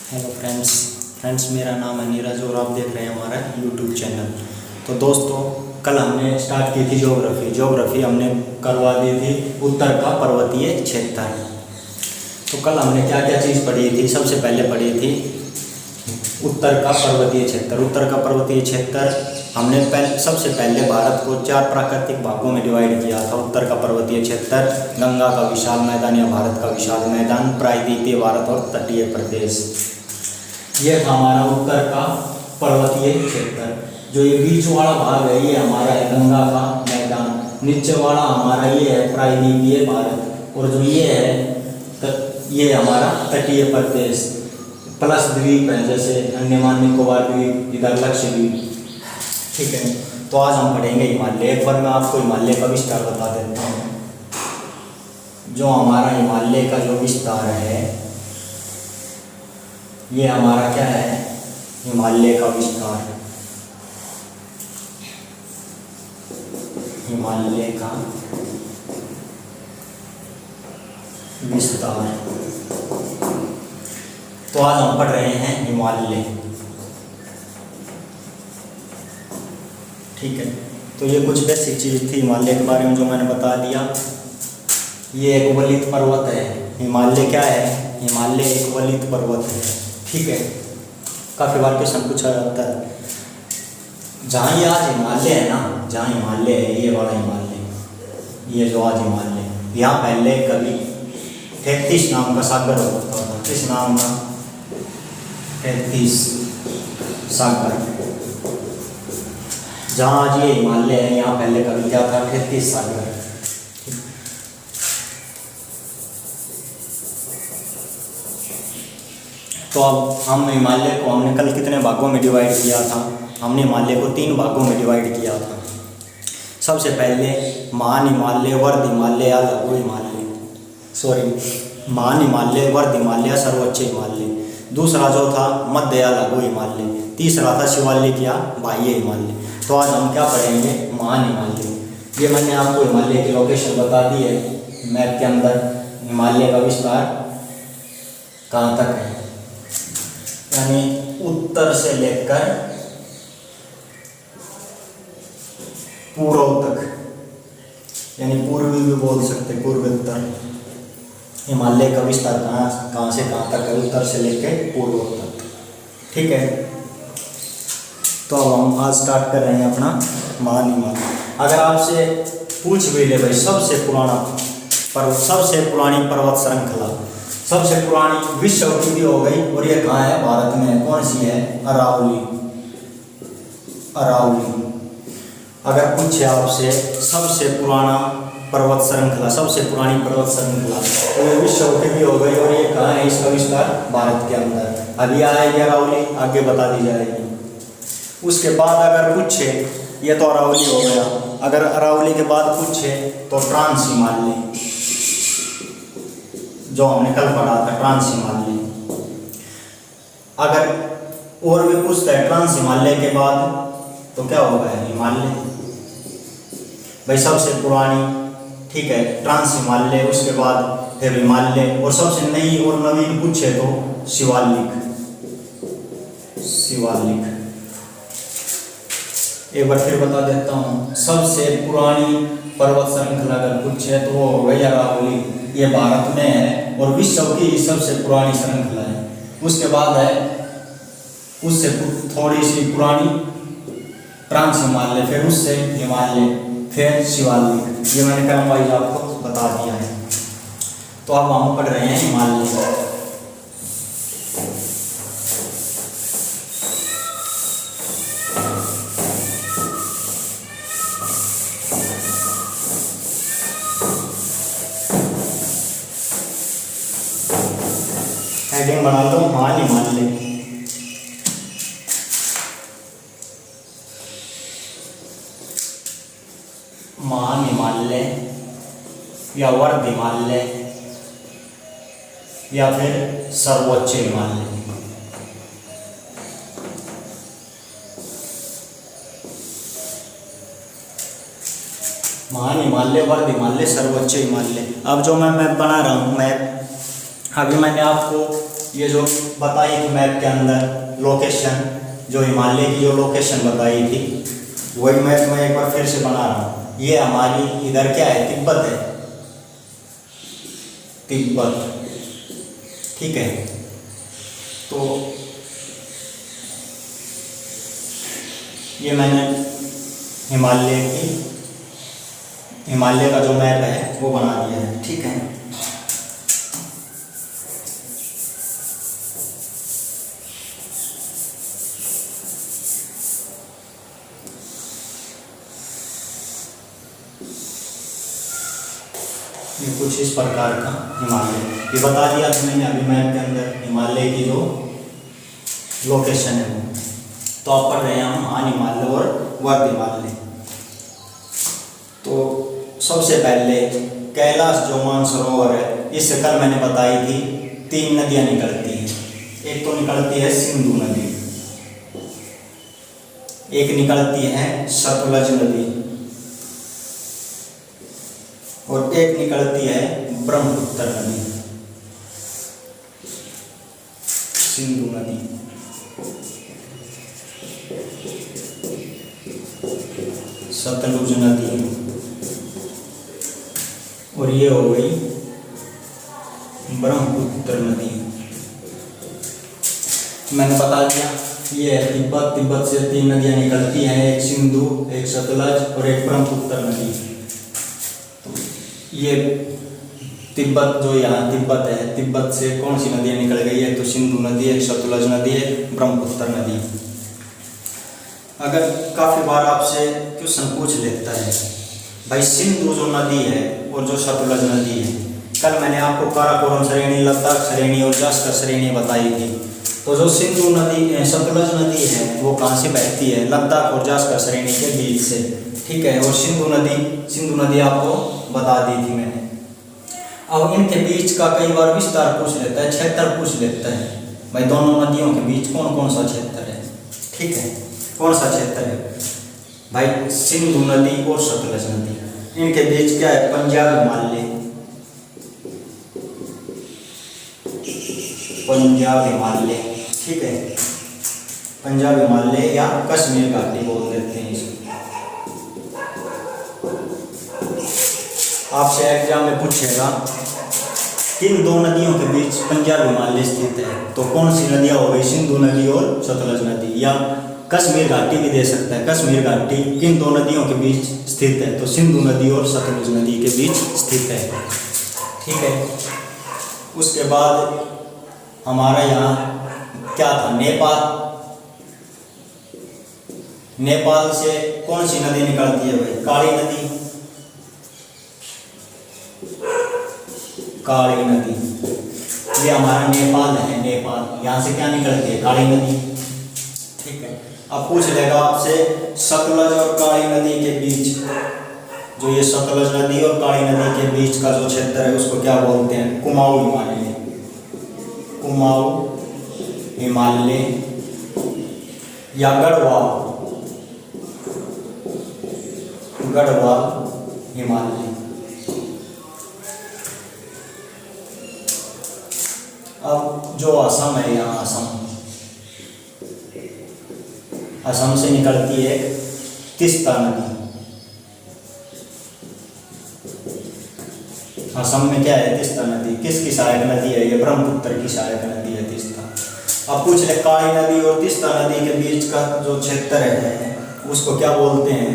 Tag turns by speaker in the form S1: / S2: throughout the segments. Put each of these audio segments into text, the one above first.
S1: Hello friends मेरा नाम है नीरज और आप देख रहे हैं हमारा यूट्यूब चैनल। तो दोस्तों, कल हमने स्टार्ट की थी ज्योग्राफी हमने करवा दी थी उत्तर का पर्वतीय क्षेत्र। तो कल हमने क्या क्या चीज़ पढ़ी थी? सबसे पहले पढ़ी थी उत्तर का पर्वतीय क्षेत्र। हमने सबसे पहले भारत को 4 प्राकृतिक भागों में डिवाइड किया था। उत्तर का पर्वतीय क्षेत्र, गंगा का विशाल मैदान या भारत का विशाल मैदान, प्रायद्वीपीय भारत और तटीय प्रदेश। ये था हमारा उत्तर का पर्वतीय क्षेत्र। जो ये बीच वाला भाग है ये हमारा है गंगा का मैदान, नीचे वाला हमारा ये है प्रायद्वीपीय भारत, और जो ये है ये हमारा तटीय प्रदेश प्लस द्वीप है, जैसे अंडमान निकोबार द्वीप, इधर लक्षद्वीप। ठीक है, तो आज हम पढ़ेंगे हिमालय। एक बार मैं आपको हिमालय का विस्तार बता देता हूँ। जो हमारा हिमालय का जो विस्तार है ये हमारा क्या है? हिमालय का विस्तार, हिमालय का विस्तार। तो आज हम पढ़ रहे हैं हिमालय। ठीक है, तो ये कुछ बेसिक चीज़ थी हिमालय के बारे में जो मैंने बता दिया। ये एक वलित पर्वत है। हिमालय क्या है? हिमालय एक वलित पर्वत है। ठीक है, काफ़ी बार क्वेश्चन पूछा जाता है। जहाँ ये आज हिमालय है ना, जहाँ हिमालय है ये वाला हिमालय, ये जो आज हिमालय, यहाँ पहले कभी तैतीस नाम का सागर होता था। किस नाम का? तैतीस सागर। जहाँ आज ये हिमालय है यहाँ पहले कभी क्या था? 33 सागर। तो अब हम हिमालय को हमने कल कितने भागों में डिवाइड किया था? हमने हिमालय को 3 भागों में डिवाइड किया था। सबसे पहले महान हिमालय, वर्ध हिमालय या लघु हिमालय, महान हिमालय, वर्ध हिमालय, सर्वोच्च हिमालय। दूसरा जो था मध्य या लघु हिमालय। तीसरा था शिवालिक या बाह्य हिमालय। तो आज हम क्या पढ़ेंगे? महान हिमालय। ये मैंने आपको हिमालय की लोकेशन बता दी है मैप के अंदर। हिमालय का विस्तार कहाँ तक है, यानी उत्तर से लेकर पूर्व तक, यानी पूर्वी भी बोल सकते, पूर्वोत्तर। हिमालय का विस्तार कहाँ से कहाँ तक है? उत्तर से लेकर पूर्व तक। ठीक है, तो अब हम आज स्टार्ट कर रहे हैं अपना महान हिमालय। अगर आपसे पूछ भी ले भाई सबसे पुरानी पर्वत श्रृंखला, सबसे पुरानी विश्व की भी हो गई, और ये कहाँ है? भारत में है। कौन सी है? अरावली। अगर पूछे आपसे सबसे पुराना पर्वत श्रृंखला, सबसे पुरानी पर्वत श्रृंखला, तो ये विश्व की भी हो गई, और ये कहाँ है? इसका विस्तार भारत के अंदर। अभी आएगी अरावली, आगे बता दी जाएगी। उसके बाद अगर पूछे, ये तो अरावली हो गया। अगर अरावली के बाद पूछे तो ट्रांस हिमालय, जो हमने कल पढ़ा था, ट्रांस हिमालय। अगर और भी पूछता है ट्रांस हिमालय के बाद तो क्या होगा? हिमालय भाई सबसे पुरानी। ठीक है, ट्रांस हिमालय, उसके बाद फिर हिमालय, और सबसे नई और नवीन पूछे तो शिवालिक। एक बार फिर बता देता हूँ, सबसे पुरानी पर्वत श्रृंखला अगर पूछे तो वो हो गई अरावली। ये भारत में है और विश्व की सबसे पुरानी श्रृंखला है। उसके बाद है उससे थोड़ी सी पुरानी ट्रांस हिमालय, फिर उससे हिमालय, फिर शिवालिक। ये मैंने क्रम वाइज आपको बता दिया है। तो अब हम पढ़ रहे हैं हिमालय। हेडिंग बना दो महान हिमालय। महान हिमालय या वर्ध हिमालय या फिर सर्वोच्च हिमालय। महान हिमालय, वर्ध हिमालय, सर्वोच्च हिमालय। अब जो मैं मैप बना रहा हूँ, मैप अभी मैंने आपको ये जो बताई थी मैप के अंदर लोकेशन, जो हिमालय की जो लोकेशन बताई थी, वही मैप मैं एक बार फिर से बना रहा हूँ। ये हमारी इधर क्या है, तिब्बत है, तिब्बत, ठीक है। तो ये मैंने हिमालय का जो मैप है वो बना दिया है, ठीक है। ये कुछ इस प्रकार का हिमालय, ये बता दिया था मैंने अभी मैप के अंदर हिमालय की जो लोकेशन है वो। तो आप पढ़ रहे हैं हम महान हिमालय और वर्ध हिमालय। तो सबसे पहले कैलाश जो मानसरोवर है, इससे कल मैंने बताई थी 3 नदियाँ निकलती हैं। एक तो निकलती है सिंधु नदी, एक निकलती है सतलज नदी, और एक निकलती है ब्रह्मपुत्र नदी, सिंधु नदी, सतलुज नदी, और ये हो गई ब्रह्मपुत्र नदी। मैंने बता दिया ये है तिब्बत, तिब्बत से 3 नदियाँ निकलती हैं, एक सिंधु, एक सतलज और एक ब्रह्मपुत्र नदी। ये तिब्बत जो यहाँ तिब्बत है, तिब्बत से कौन सी नदियाँ निकल गई है, तो सिंधु नदी, एक सतलज नदी, एक ब्रह्मपुत्र नदी। अगर काफ़ी बार आपसे क्वेश्चन पूछ लेता है भाई सिंधु जो नदी है और जो सतलज नदी है, कल मैंने आपको काराकोरम श्रेणी, लद्दाख श्रेणी और जास्कर श्रेणी बताई थी। तो जो सिंधु नदी, सतलज नदी है वो कहाँ से बहती है, लद्दाख और जास्कर श्रेणी के बीच से, ठीक है। और सिंधु नदी आपको बता दी थी मैंने। अब इनके बीच का कई बार विस्तार पूछ लेता है, क्षेत्र पूछ लेता है, भाई दोनों नदियों के बीच कौन कौन सा क्षेत्र है, ठीक है, कौन सा क्षेत्र है भाई, सिंधु नदी और सतलज नदी, इनके बीच क्या है, पंजाब हिमालय, पंजाब हिमालय, ठीक है, पंजाब हिमालय या कश्मीर घाटी बोल देते हैं इसको। आपसे एग्जाम में पूछेगा किन 2 नदियों के बीच पंजाब हिमालय स्थित है, तो कौन सी नदियाँ हो गई, सिंधु नदी और सतलज नदी, या कश्मीर घाटी भी दे सकता है, कश्मीर घाटी किन 2 नदियों के बीच स्थित है, तो सिंधु नदी और सतलुज नदी के बीच स्थित है, ठीक है। उसके बाद हमारा यहाँ क्या था, नेपाल, नेपाल से कौन सी नदी निकलती है भाई, काली नदी, काली नदी, ये हमारा नेपाल है, नेपाल, यहाँ से क्या निकलती है, काली नदी, ठीक है। अब पूछ लेगा आपसे सतलज और काली नदी के बीच, जो ये सतलज नदी और काली नदी के बीच का जो क्षेत्र है उसको क्या बोलते हैं, कुमाऊं हिमालय, कुमाऊं हिमालय या गढ़वाल, गढ़वाल हिमालय। अब जो असम है, यहाँ असम से निकलती है तीस्ता नदी। असम में क्या है, तीस्ता नदी, किसकी सहायक नदी है, ये ब्रह्मपुत्र की सहायक नदी है तीस्ता। अब पूछ ले काली नदी और तीस्ता नदी के बीच का जो क्षेत्र है उसको क्या बोलते हैं,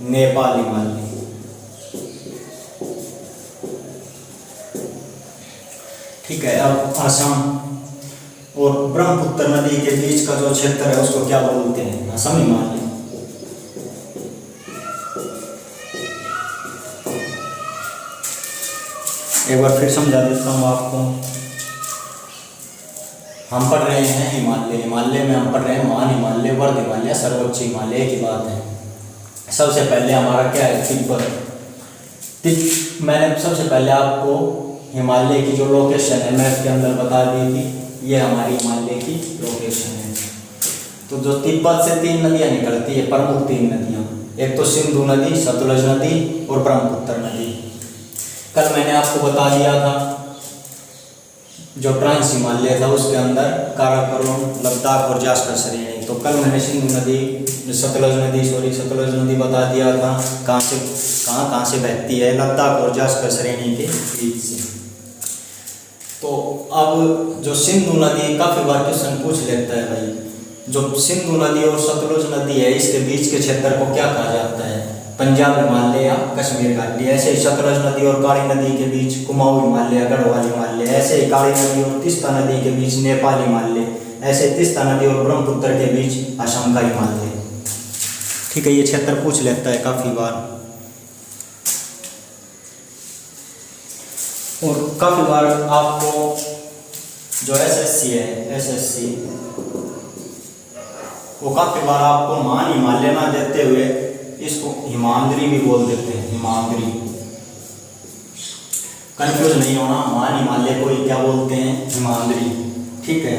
S1: नेपाल हिमालय, ठीक है। अब असम और ब्रह्मपुत्र नदी के बीच का जो क्षेत्र है उसको क्या बोलते हैं, असम हिमालय। एक बार फिर समझा देता हूँ आपको। हम पढ़ रहे हैं हिमालय, हिमालय में हम पढ़ रहे हैं महान हिमालय, वर्ध हिमालय, सर्वोच्च हिमालय की बात है। सबसे पहले हमारा क्या है, तिब्बत। मैंने सबसे पहले आपको हिमालय की जो लोकेशन है मैप के अंदर बता दी थी, ये हमारी हिमालय की लोकेशन है। तो जो तिब्बत से 3 नदियाँ निकलती है, प्रमुख 3 नदियाँ, एक तो सिंधु नदी, सतलज नदी और ब्रह्मपुत्र नदी। कल मैंने आपको बता दिया था जो ट्रांस हिमालय था उसके अंदर काराकोरम, लद्दाख और जास्कर श्रेणी। तो कल मैंने सिंधु नदी, सतलज नदी बता दिया था कहाँ से बहती है, लद्दाख और जास्कर श्रेणी के बीच से। तो अब जो सिंधु नदी, काफ़ी बार क्वेश्चन पूछ लेता है भाई, जो सिंधु नदी और सतलुज नदी है इसके बीच के क्षेत्र को क्या कहा जाता है, पंजाब हिमालय या कश्मीर घाटी। ऐसे ही सतलज नदी और काली नदी के बीच कुमाऊं हिमालय, गढ़वाल हिमालय। ऐसे ही काली नदी और तीस्ता नदी के बीच नेपाल हिमालय। ऐसे तीस्ता नदी और ब्रह्मपुत्र के बीच असम का हिमालय। ठीक है, ये क्षेत्र पूछ लेता है काफ़ी बार। और काफ़ी बार आपको जो एसएससी है, एसएससी वो काफ़ी बार आपको महान हिमालय ना देते हुए इसको हिमाद्री भी बोल देते हैं, हिमाद्री। कंफ्यूज नहीं होना, महान हिमालय को ही क्या बोलते हैं, हिमाद्री। ठीक है।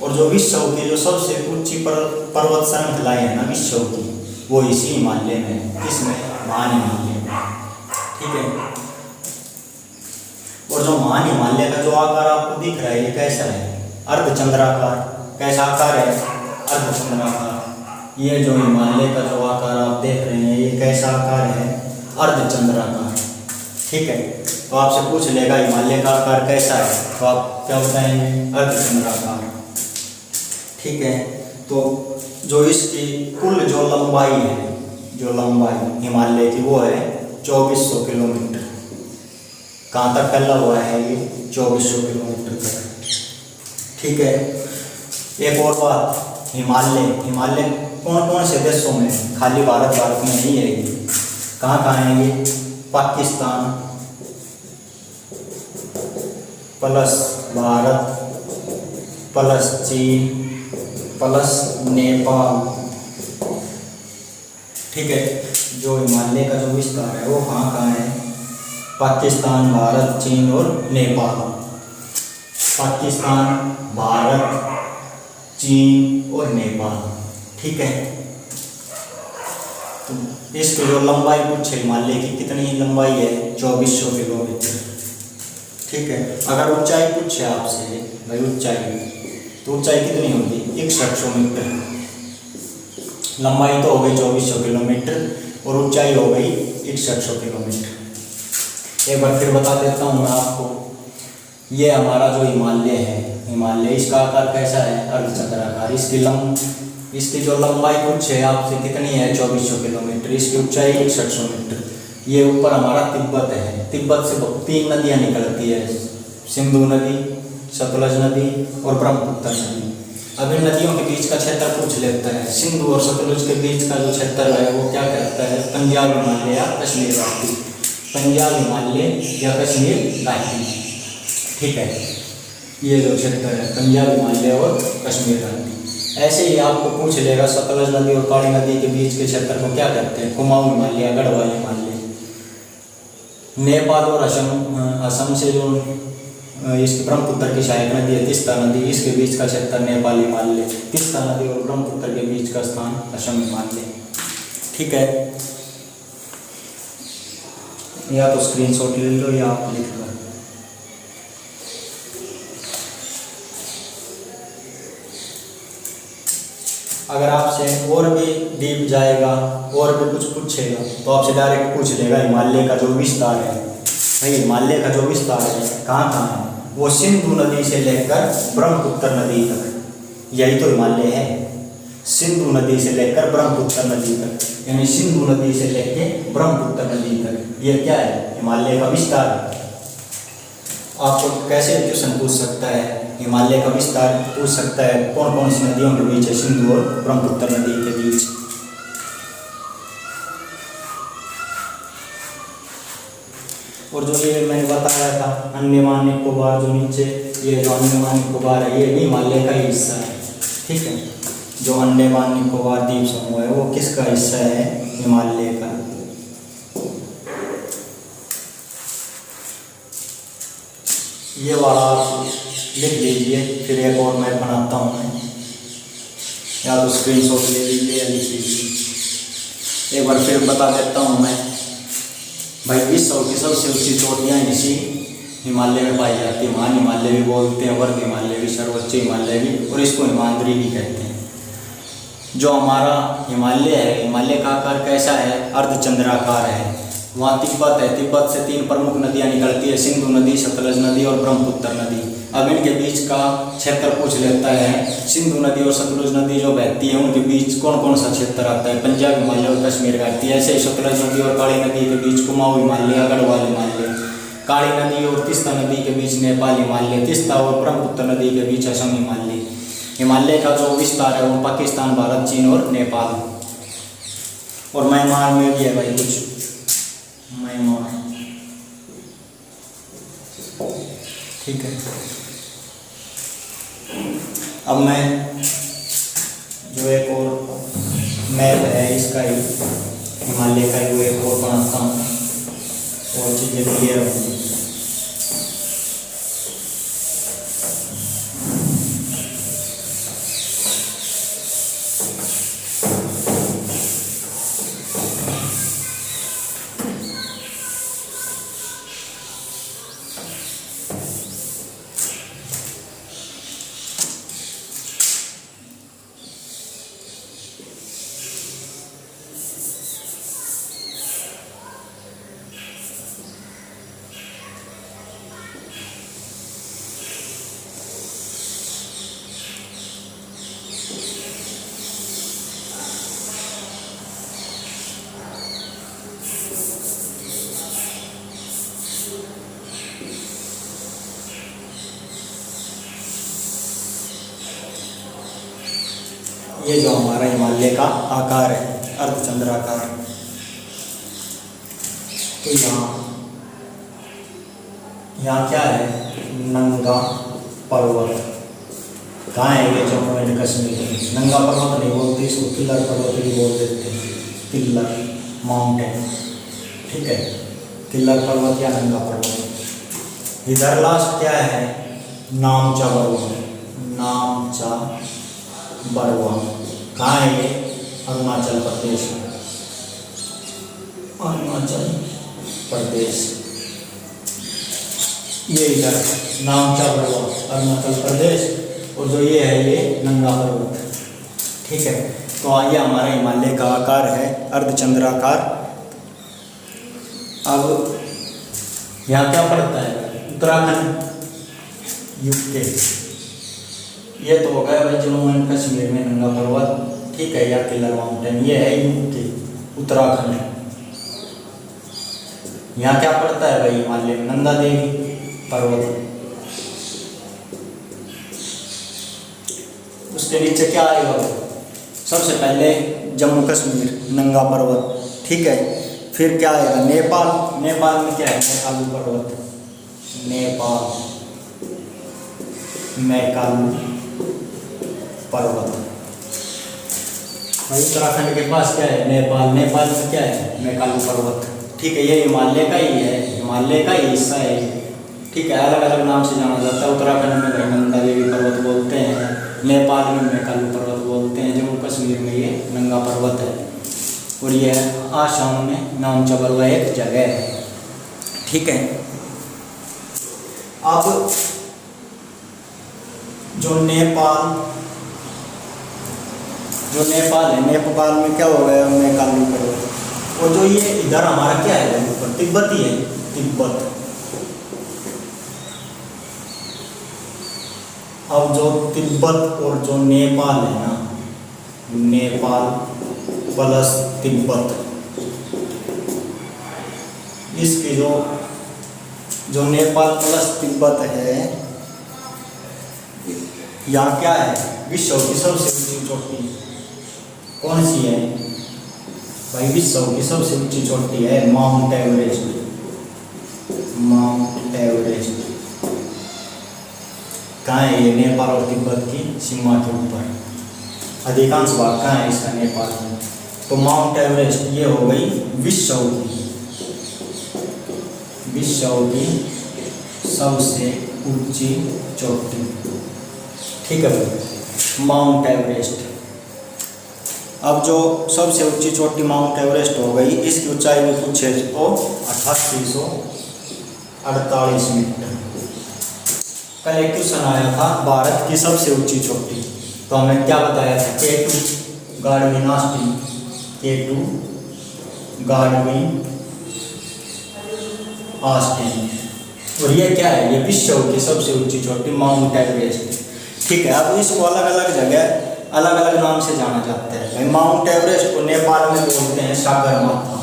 S1: और जो विश्व की जो सबसे ऊंची पर्वत श्रृंखलाएं है ना विश्व की, वो इसी हिमालय में, किसमें, महान हिमालय में। ठीक है। और जो महान हिमालय का जो आकार आपको दिख रहा है ये कैसा है, अर्धचंद्राकार। कैसा आकार है, अर्धचंद्राकार। ये जो हिमालय का जो आकार आप देख रहे हैं ये कैसा आकार है, अर्धचंद्राकार। ठीक है। तो आपसे पूछ लेगा हिमालय का आकार कैसा है, तो आप क्या बताएंगे, अर्धचंद्राकार। ठीक है। तो जो इसकी कुल जो लंबाई है, जो लंबाई हिमालय की वो है 2400 किलोमीटर। कहाँ तक फैला हुआ है ये, 2400 किलोमीटर तक। ठीक है। एक और बात, हिमालय कौन कौन से देशों में, खाली भारत में नहीं है ये। कहाँ है ये, पाकिस्तान प्लस भारत प्लस चीन प्लस नेपाल। ठीक है। जो हिमालय का जो विस्तार है वो कहाँ है, पाकिस्तान, भारत, चीन और नेपाल। पाकिस्तान, भारत, चीन और नेपाल। ठीक है। तो इसकी जो लंबाई पूछे हिमालय की, कितनी ही लंबाई है, 2400 किलोमीटर। ठीक है। अगर ऊंचाई पूछे आपसे भाई ऊंचाई, तो ऊंचाई कितनी होगी, 6100 मीटर। लंबाई तो हो गई 2400 किलोमीटर और ऊंचाई हो गई 6100 किलोमीटर। एक बार फिर बता देता हूँ मैं आपको, ये हमारा जो हिमालय है, हिमालय इसका आकार कैसा है, अर्धचंद्राकार। इसकी जो लंबाई पूछे आपसे कितनी है, 2400 किलोमीटर। इसकी ऊंचाई 6100 मीटर। ये ऊपर हमारा तिब्बत है, तिब्बत से 3 नदियाँ निकलती है, सिंधु नदी, सतलज नदी और ब्रह्मपुत्र नदी। अब इन नदियों के बीच का क्षेत्र पूछ लेता है। सिंधु और सतलुज के बीच का जो क्षेत्र है वो क्या कहता है, पंजाब हिमालय या कश्मीर घाटी। पंजाब हिमालय या कश्मीर घाटी। ठीक है। ये जो क्षेत्र है पंजाब हिमालय और कश्मीर घाटी। ऐसे ही आपको पूछ लेगा सतलज नदी और काली नदी के बीच के क्षेत्र को क्या कहते हैं, कुमाऊं हिमालय या गढ़वाल हिमालय। नेपाल और असम से जो इसके ब्रह्मपुत्र की सहायक नदी है तीस्ता नदी, इसके बीच का क्षेत्र नेपाल हिमालय। तीस्ता नदी और ब्रह्मपुत्र के बीच का स्थान असम हिमालय। ठीक है। या तो स्क्रीनशॉट ले लो या आप लिख लो। अगर आपसे और भी डीप जाएगा और भी कुछ पूछेगा तो आपसे डायरेक्ट पूछ लेगा हिमालय का जो विस्तार है। भाई हिमालय का जो विस्तार है कहाँ है, वो सिंधु नदी से लेकर ब्रह्मपुत्र नदी तक, यही तो हिमालय है। सिंधु नदी से लेकर ब्रह्मपुत्र नदी तक, यानी सिंधु नदी से लेकर ब्रह्मपुत्र नदी तक, ये क्या है, हिमालय का विस्तार। आपको कैसे क्वेश्चन पूछ सकता है, हिमालय का विस्तार पूछ सकता है कौन कौन सी नदियों के बीच है, सिंधु और ब्रह्मपुत्र नदी के बीच। और जो ये मैंने बताया था अंडमान निकोबार, जो नीचे ये जो अंडमान निकोबार है ये भी हिमालय का ही हिस्सा है। ठीक है। जो अंडमान निकोबार द्वीप समूह है वो किसका हिस्सा है, हिमालय का। ये वाला आप लिख लीजिए, फिर एक और मैं बनाता हूँ मैं, या तो स्क्रीनशॉट ले लीजिए या लिख लीजिए। एक बार फिर बता देता हूँ मैं। भाई विश्व की सबसे ऊंची चोटियाँ इसी हिमालय में पाई जाती है। महान हिमालय भी बोलते हैं, वर्ग हिमालय भी, सर्वोच्च हिमालय भी, और इसको हिमाद्री भी कहते हैं। जो हमारा हिमालय है, हिमालय का आकार कैसा है? अर्धचंद्राकार है। वहाँ तिब्बत है, तिब्बत से 3 प्रमुख नदियाँ निकलती है, सिंधु नदी, सतलज नदी और ब्रह्मपुत्र नदी। अब इनके बीच का क्षेत्र पूछ लेता है। सिंधु नदी और सतलुज नदी जो बहती है उनके बीच कौन कौन सा क्षेत्र आता है? पंजाब हिमालय और कश्मीर का आती है। ऐसे ही सतलज नदी और काली नदी के बीच कुमाऊं हिमालय, गढ़वाल हिमालय। काली नदी और तीस्ता नदी के बीच नेपाल हिमालय, तीस्ता और ब्रह्मपुत्र नदी के बीच असम हिमालय। हिमालय का जो विस्तार है वो पाकिस्तान, भारत, चीन और नेपाल और म्यांमार में भी है भाई कुछ। म्यांमार, ठीक है। अब मैं जो एक और मैप है इसका ही, हिमालय का ही, वो एक और बनाता हूँ और चीज़ें क्लियर होंगी। ये जो हमारा हिमालय का आकार है, अर्धचंद्राकार। तो यहाँ क्या है? नंगा पर्वत। कहाँ है ये? जम्मू एंड कश्मीर। नंगा पर्वत नहीं बोलते इसको, किल्लर पर्वत भी बोल देते हैं, किल्लर माउंटेन, ठीक है। किल्लर पर्वत या नंगा पर्वत। इधर लास्ट क्या है? नामचा बरुआ। नामचा बरुआ कहाँ है ये? अरुणाचल प्रदेश में। अरुणाचल प्रदेश, ये इधर नामचा बरुआ अरुणाचल प्रदेश, और जो ये है ये नंगा पर्वत, ठीक है। तो ये हमारा हिमालय का आकार है, अर्धचंद्राकार। अब यहाँ क्या पड़ता है? उत्तराखंड, यूके। ये तो हो गया भाई जम्मू एंड कश्मीर में नंगा पर्वत, ठीक है, या किल्लर माउंटेन। ये है यूके, उत्तराखंड। यहाँ क्या पड़ता है भाई? हिमालय में नंदा देवी पर्वत। उसके नीचे क्या आएगा? सबसे पहले जम्मू कश्मीर, नंगा पर्वत, ठीक है। फिर क्या आएगा? नेपाल। नेपाल में क्या है? मैकालू पर्वत। नेपाल, मैकालू पर्वत। भाई उत्तराखंड के पास क्या है? नेपाल। नेपाल में क्या है? मैकालू पर्वत, ठीक है। ये हिमालय का ही है, हिमालय का ही हिस्सा है, ठीक है। अलग अलग नाम से जाना जाता है। उत्तराखंड में नंदा देवी पर्वत बोलते हैं, नेपाल में मैकालू पर्वत बोलते हैं, जम्मू कश्मीर में ये नंगा पर्वत है, और ये आसाम में नामचा बरुआ एक जगह है, ठीक है। अब जो नेपाल है, नेपाल में क्या हो गया? मैकालू पर्वत। और जो ये इधर हमारा क्या है? ऊपर तिब्बती है, तिब्बत। अब जो तिब्बत और जो नेपाल है ना, नेपाल प्लस तिब्बत, इसकी जो नेपाल प्लस तिब्बत है, यहाँ क्या है? विश्व की सबसे ऊंची चोटी कौन सी है भाई? विश्व की सबसे ऊंची चोटी है माउंट एवरेस्ट। माउंट एवरेस्ट कहाँ है? ये नेपाल और तिब्बत की सीमा के ऊपर। अधिकांश भाग कहाँ है इसका? नेपाल में। तो माउंट एवरेस्ट ये हो गई विश्व की सबसे ऊंची चोटी, ठीक है भाई, माउंट एवरेस्ट। अब जो सबसे ऊंची चोटी माउंट एवरेस्ट हो गई, इसकी ऊंचाई भी कुछ है तो 8800 48 मीटर। कल एक क्वेश्चन आया था भारत की सबसे ऊंची चोटी, तो हमने क्या बताया था, K2 गाढ़वी नास्टी, K2 गाढ़वी आस्टीन। और ये क्या है, ये विश्व की सबसे ऊंची चोटी माउंट एवरेस्ट। ठीक है, अब इसको अलग अलग जगह अलग अलग नाम से जाना जाता है। भाई माउंट एवरेस्ट को नेपाल में बोलते हैं सागरमाथा,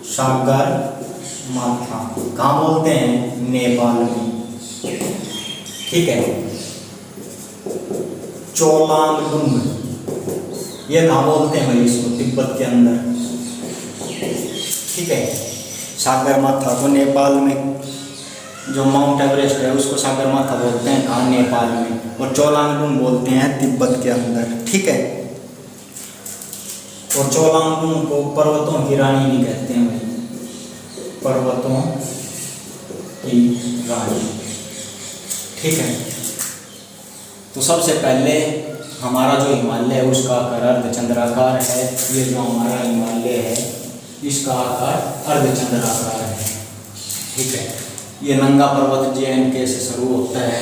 S1: सागरमाथा। कहाँ बोलते हैं, नेपाल में। ठीक है, चोलांगडुंग, ये कहाँ बोलते हैं भाई इसको, तिब्बत के अंदर। ठीक है, सागरमाथा को नेपाल में, जो माउंट एवरेस्ट है उसको सागरमाथा बोलते हैं कहाँ, नेपाल में। और चोलांगडुंग बोलते हैं तिब्बत के अंदर। ठीक है, और चोलांगडुंग को पर्वतों की रानी भी कहते हैं भाई, पर्वतों की रानी। ठीक है, तो सबसे पहले हमारा जो हिमालय है उसका आकार अर्धचंद्राकार है। ये जो हमारा हिमालय है इसका आकार अर्धचंद्राकार है। ठीक है, ये नंगा पर्वत JNK से शुरू होता है।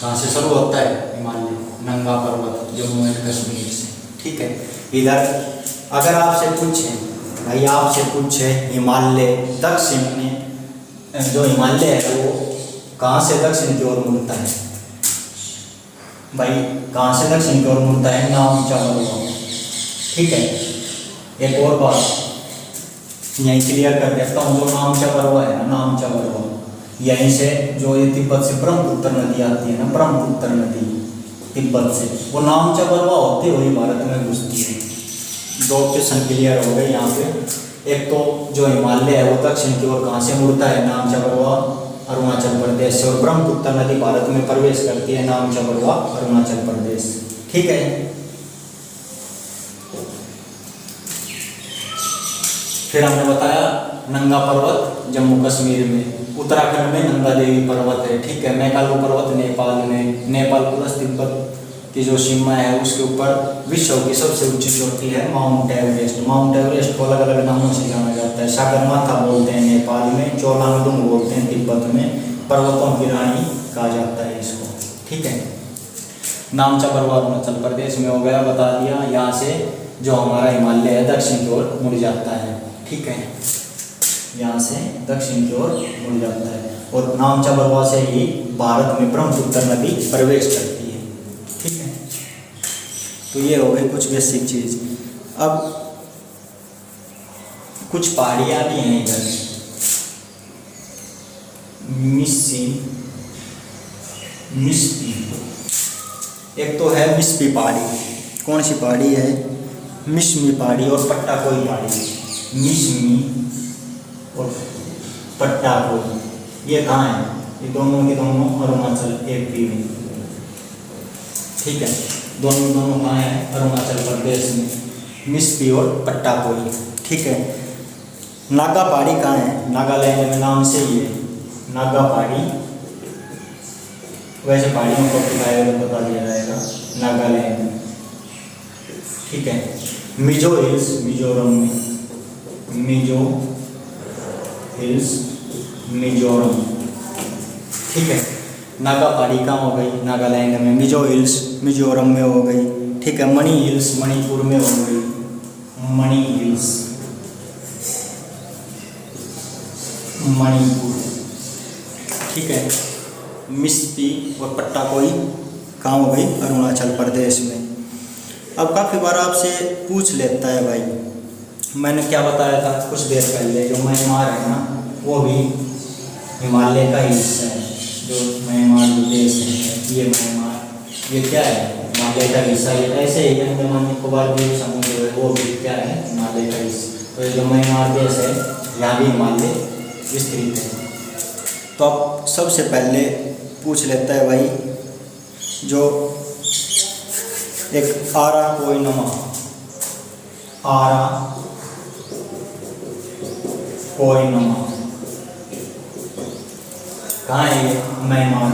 S1: कहाँ से शुरू होता है, हिमालय, नंगा पर्वत जम्मू एंड कश्मीर से। ठीक है, इधर अगर आपसे पूछे भाई, आपसे पूछे हिमालय दक्षिण में, जो हिमालय है वो कहाँ से दक्षिण की ओर मुड़ता है भाई, कहाँ से दक्षिण की ओर मुड़ता है, नामचा पर्वत। ठीक है, एक और बात यहीं क्लियर कर देता हूँ, जो नामचा पर्वत है ना, नामचा पर्वत, यहीं से जो ये तिब्बत से ब्रह्मपुत्र नदी आती है ना, ब्रह्मपुत्र नदी तिब्बत से, वो नामचा पर्वत होते हुए भारत में घुसती है। दो क्वेश्चन क्लियर हो गए यहाँ पे। एक तो जो हिमालय है वो दक्षिण की ओर कहाँ से मुड़ता है, नामचा पर्वत अरुणाचल प्रदेश से, और ब्रह्मपुत्र नदी भारत में प्रवेश करती है, नामचा पर्वत अरुणाचल प्रदेश। ठीक है, फिर हमने बताया नंगा पर्वत जम्मू कश्मीर में, उत्तराखंड में नंदा देवी पर्वत है। ठीक है, मैकालू पर्वत नेपाल में, नेपाल प्लस तिब्बत की जो सीमा है उसके ऊपर विश्व की सबसे ऊंची चोटी है माउंट एवरेस्ट। माउंट एवरेस्ट को अलग अलग नामों से जाना जाता है, सागरमाथा बोलते हैं नेपाल में, चोलांगडुंग बोलते हैं तिब्बत में, पर्वतों की रानी कहा जाता है इसको। ठीक है, नामचा पर्वत अरुणाचल प्रदेश में हो गया, बता दिया। यहाँ से जो हमारा हिमालय है दक्षिण की ओर मुड़ जाता है। ठीक है, यहाँ से दक्षिण की ओर मुड़ जाता है, और नामचा पर्वत से ही भारत में ब्रह्मपुत्र नदी प्रवेश करती है। ठीक है, तो ये हो गई कुछ बेसिक चीज़। अब कुछ पहाड़ियाँ भी हैं इधर, मिस्पी, एक तो है मिस्पी पहाड़ी। कौन सी पहाड़ी है, मिस्मी पहाड़ी और पट्टाकोई पहाड़ी। मिस्मी और पट्टाकोई, ये कहाँ है, ये दोनों के दोनों अरुणाचल AP में। ठीक है, दोनों कहाँ है, अरुणाचल प्रदेश में, मिस्पी और पट्टाकोई। ठीक है, नागा पहाड़ी कहाँ है, नागालैंड में, नाम से ही है नागा पहाड़ी। वैसे पहाड़ियों को बता दिया जाएगा, नागालैंड में। ठीक है, मिजो हिल्स मिजोरम में, मिजो हिल्स मिजोरम। ठीक है, नागा पहाड़ी कहाँ हो गई, नागालैंड में, मिजो हिल्स मिजोरम में हो गई। ठीक है, मणि हिल्स मणिपुर में हो गई, मणि हिल्स मणिपुर। ठीक है, मिस्पी और पट्टाकोई कहाँ हो गई, अरुणाचल प्रदेश में। अब काफ़ी बार आपसे पूछ लेता है भाई, मैंने क्या बताया था कुछ देर पहले, जो म्यांमार है ना वो भी हिमालय का हिस्सा है। जो म्यांमार जो देश है, ये म्यांमार, ये क्या है, हिमालय का हिस्सा। ये ऐसे ही अंडमान निकोबार द्वीप समूह जो है वो भी क्या है, हिमालय का हिस्सा। तो ये जो म्यांमार देश है यहाँ भी हिमालय विस्तृत है। तो अब सबसे पहले पूछ लेता है भाई, जो एक आराकोइनमा, आराकोइनमा कहाँ है, ये म्यांमार।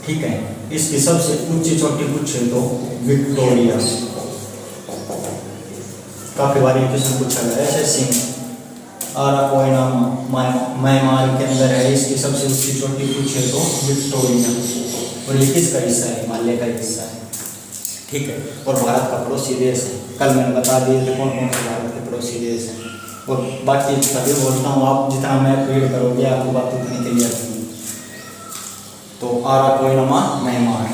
S1: ठीक है, इसकी सबसे ऊंची चोटी पूछे तो विक्टोरिया। काफी बार ये क्वेश्चन पूछा गया है SSC में, अराकोइनामा म्यांमार के अंदर है। इसकी सबसे ऊंची चोटी पूछे तो विक्टोरिया। और ये किसका हिस्सा है? हिमालय का हिस्सा है, ठीक है। और भारत का पड़ोसी देश है। कल मैंने बता दिए थे कौन कौन से भारत के पड़ोसी देश हैं। और बाकी सभी बोलता हूँ, आप जितना मैं रीड करोगे आपको बात उतनी क्लियर होगी। तो अराकोइनामा म्यांमार।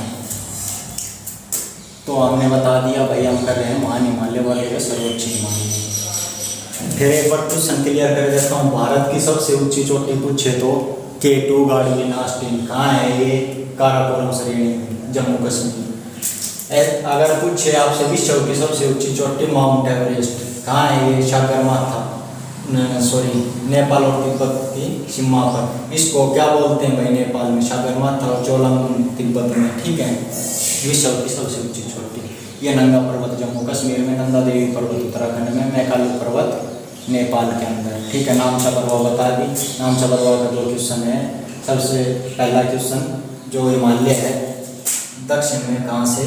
S1: तो हमने बता दिया भाई, हम कर रहे हैं महान हिमालय वाले सर्वोच्च हिमालय। फिर एक बार क्वेश्चन क्लियर कर देता हूँ। भारत की सबसे ऊंची चोटी पूछे तो K2 गार्डविन ऑस्टिन। कहाँ है ये? काराकोरम श्रेणी, जम्मू कश्मीर। अगर पूछे आपसे विश्व की सबसे ऊंची चोटी माउंट एवरेस्ट, कहाँ है ये? सागरमाथा, सॉरी नेपाल और तिब्बत की सीमा पर। इसको क्या बोलते हैं भाई? नेपाल में सागरमाथा और चोलांग तिब्बत में, ठीक है। विश्व की सबसे ऊंची चोटी ये नंगा पर्वत जम्मू कश्मीर में, नंदा देवी पर्वत उत्तराखंड में, मैकालू पर्वत नेपाल के अंदर, ठीक है। नामचा पर्वत बता दी। नामचा पर्वत का 2 क्वेश्चन है। सबसे पहला क्वेश्चन, जो हिमालय है दक्षिण में कहाँ से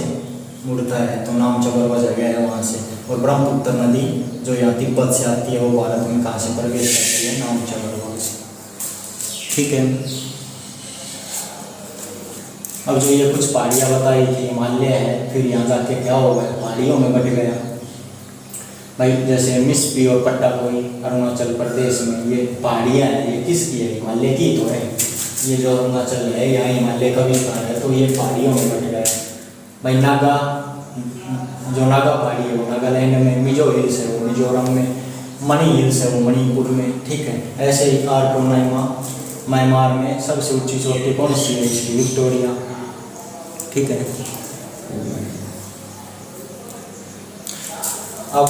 S1: मुड़ता है? तो नामचा पर्वत जगह है वहाँ से। और ब्रह्मपुत्र नदी जो यहाँ तिब्बत से आती है वो भारत में कहाँ से प्रवेश करती है? नामचा पर्वत से, ठीक है। अब जो ये कुछ पहाड़ियाँ बताई थी हिमालय है, फिर यहाँ जाके क्या हो गया? पहाड़ियों में बढ़ गया भाई। जैसे मिस्पी और पट्टाकोई अरुणाचल प्रदेश में, ये पहाड़ियाँ हैं। ये किसकी है? हिमालय की तो है। ये जो अरुणाचल है यहाँ हिमालय का विस्तार है, तो ये पहाड़ियों में बढ़ गया भाई। नागा, जो नागा पहाड़ी है वो नागालैंड में, मिजो हिल्स है वो मिजोरम में, मणि हिल्स है वो मणिपुर में, ठीक है। ऐसे ही अराकोइनामा म्यांमार में सबसे ऊंची चोटी कौन सी है? इसकी विक्टोरिया, ठीक है। अब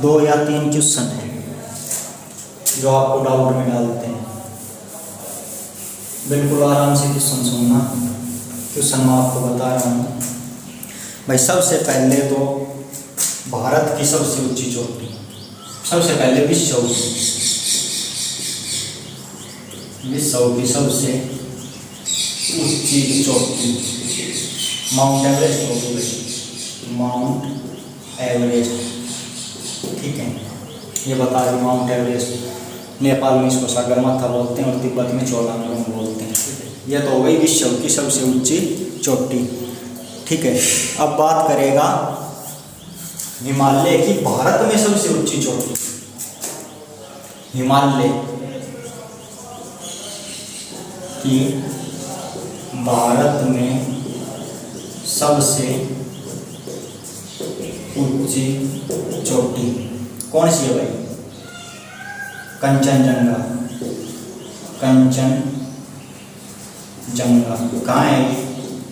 S1: 2 या 3 क्वेश्चन है जो आपको डाउट में डालते हैं। बिल्कुल आराम से क्वेश्चन सुनना। क्वेश्चन मैं आपको बता रहा हूँ भाई। सबसे पहले तो भारत की सबसे ऊंची चोटी, सबसे पहले विश्व की सबसे ऊंची चोटी माउंट एवरेस्ट होगी। माउंट एवरेस्ट, ठीक है। ये बता दें माउंट एवरेस्ट। नेपाल में इसको सागरमाथा बोलते हैं और तिब्बत में चोलांग बोलते हैं, ठीक है। यह तो हो गई विश्व की सबसे ऊंची चोटी, ठीक है। अब बात करेगा हिमालय की भारत में सबसे ऊंची चोटी। हिमालय की भारत में सबसे ऊंची चोटी कौन सी है भाई? कंचनजंगा। कंचनजंगा कहाँ है?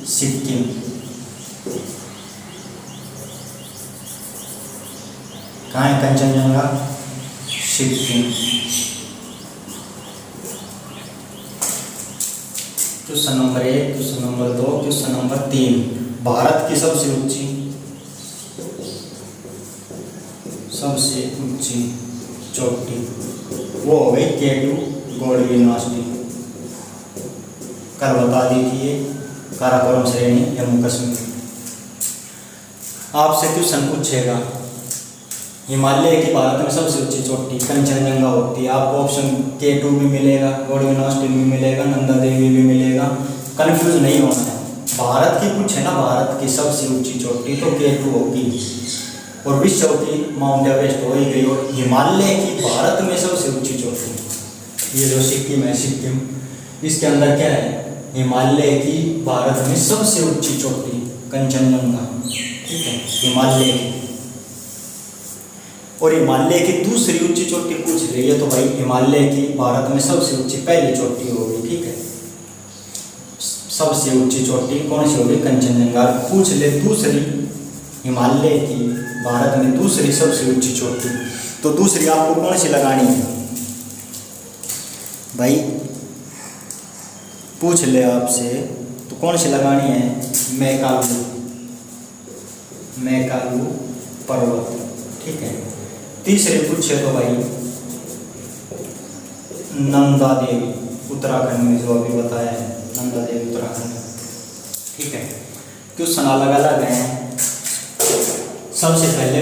S1: सिक्किम। कहाँ है Kanchenjunga? Sikkim. Question number 1, question number 2, question number 3। Bharat की सबसे ऊंची चोटी वो हो गई K2 गार्डविन ऑस्टिन। कल बता दी थी ये, काराकोरम श्रेणी जम्मू कश्मीर। आपसे क्वेश्चन पूछेगा हिमालय की भारत में सबसे ऊंची चोटी कंचनजंगा होती है। आपको ऑप्शन K2 भी मिलेगा, गार्डविन ऑस्टिन भी मिलेगा, नंदा देवी भी मिलेगा। कंफ्यूज नहीं होना है। भारत की पूछे ना, भारत की सबसे ऊंची चोटी तो K2 होगी। और विश्व की माउंट एवरेस्ट हो ही गई। और हिमालय की भारत में सबसे ऊंची चोटी ये जो सिक्किम है, सिक्किम, इसके अंदर क्या है? हिमालय की भारत में सबसे ऊंची चोटी कंचनजंगा, ठीक है, हिमालय की। और हिमालय की दूसरी ऊंची चोटी पूछ रही है तो भाई हिमालय की भारत में सबसे ऊंची पहली चोटी होगी, ठीक है। सबसे ऊंची चोटी कौन सी होगी? कंचनजंगा। पूछ ले दूसरी हिमालय की भारत में दूसरी सबसे ऊंची चोटी, तो दूसरी आपको कौन सी लगानी है भाई? पूछ ले आपसे तो कौन सी लगानी है? मैकालू पर्वत, ठीक है। तीसरे पूछे तो भाई नंदा देवी उत्तराखंड में, जो अभी बताया है नंदा देवी उत्तराखंड में, ठीक है। क्वेश्चन अलग अलग हैं। सबसे पहले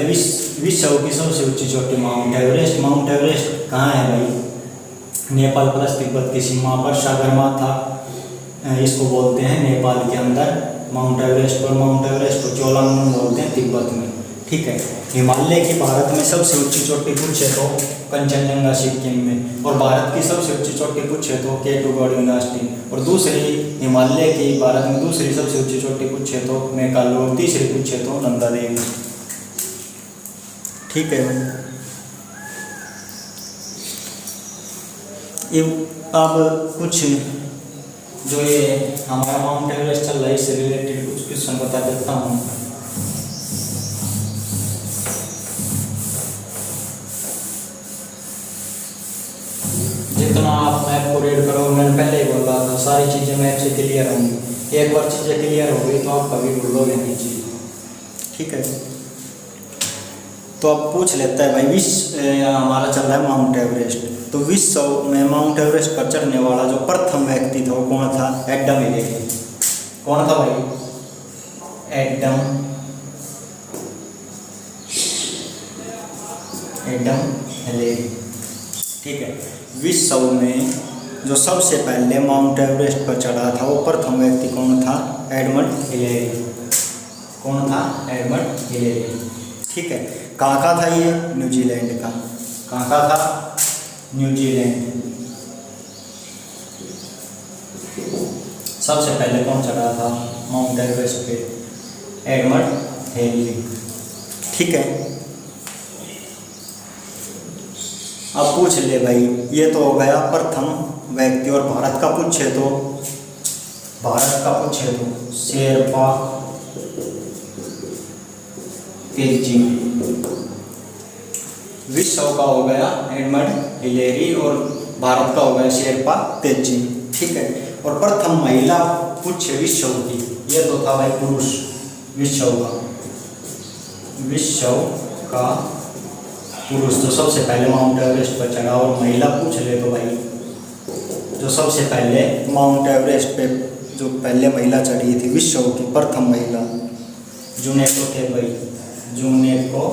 S1: विश्व की सबसे ऊंची चोटी माउंट एवरेस्ट। माउंट एवरेस्ट कहाँ है भाई? नेपाल प्लस तिब्बत की सीमा पर सागरमाथा इसको बोलते हैं नेपाल के अंदर माउंट एवरेस्ट। और माउंट एवरेस्ट को चोलांगमुंग बोलते हैं तिब्बत में। ठीक है। हिमालय की भारत में सबसे ऊंची चोटी पूछे तो कंचनजंगा सिक्किम में, और भारत की सबसे ऊंची चोटी पूछे तो K2 गौड़िंगास्टी। और दूसरी हिमालय की भारत में दूसरी सबसे ऊंची चोटी पूछे तो मेकालो, और तीसरी पूछे तो नंदा देवी। ठीक है भाई। अब कुछ जो ये हमारा माउंट एवरेस्ट चल रहा है इससे रिलेटेड कुछ क्वेश्चन बता देता हूँ। जितना आप मैप को रीड करो, मैंने पहले ही बोला था सारी चीज़ें मैप से क्लियर होंगी। एक बार चीज़ें क्लियर हो गई तो आप कभी भूलोगे नहीं चीज़। ठीक है। तो अब पूछ लेता है भाई, विश्व हमारा चल रहा है माउंट एवरेस्ट, तो विश्व में माउंट एवरेस्ट पर चढ़ने वाला जो प्रथम व्यक्ति था वो कौन था? Adam Hillary. कौन था भाई? Adam Hillary. ठीक है। विश्व में जो सबसे पहले माउंट एवरेस्ट पर चढ़ा था वो प्रथम व्यक्ति कौन था? Edmund Hillary. कौन था? Edmund Hillary. ठीक है। कहाँ का था ये? न्यूजीलैंड का। कहाँ का था? न्यूजीलैंड। सबसे पहले कौन चढ़ा था माउंट एवरेस्ट पे? Edmund Hillary. ठीक है। अब पूछ ले भाई, ये तो हो गया प्रथम व्यक्ति। और भारत का पूछे तो शेरपा तेजी। विश्व का हो गया एडमंड हिलेरी और भारत का हो गया शेरपा तेजी। ठीक है। और प्रथम महिला पूछे विश्व की, ये तो था भाई पुरुष। विश्व का पुरुष तो सबसे पहले माउंट एवरेस्ट पर चढ़ा। और महिला पूछ ले तो भाई, जो सबसे पहले माउंट एवरेस्ट पे जो पहले महिला चढ़ी थी विश्व की प्रथम महिला, जुनेको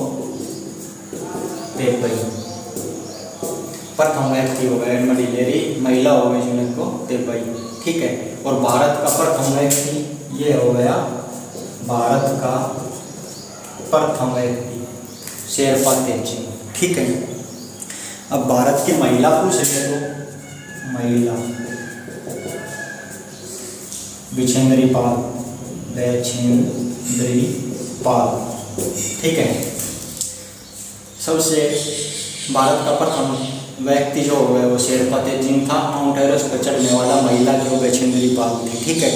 S1: तेपई। प्रथम व्यक्ति हो गए एडमंड हिलेरी, महिला हो गई जुनेको तेपई। ठीक है। और भारत का प्रथम व्यक्ति ये हो गया, भारत का प्रथम व्यक्ति शेरपा तेजी। ठीक है। अब भारत की महिला पूछ ले तो महिला बिछेंद्री पाल। ठीक है। सबसे भारत का प्रथम व्यक्ति जो हो गया वो शेरपा तेजिंग था। माउंट एवरेस्ट पर चढ़ने वाला महिला जो बिछेंद्री पाल थी। ठीक है।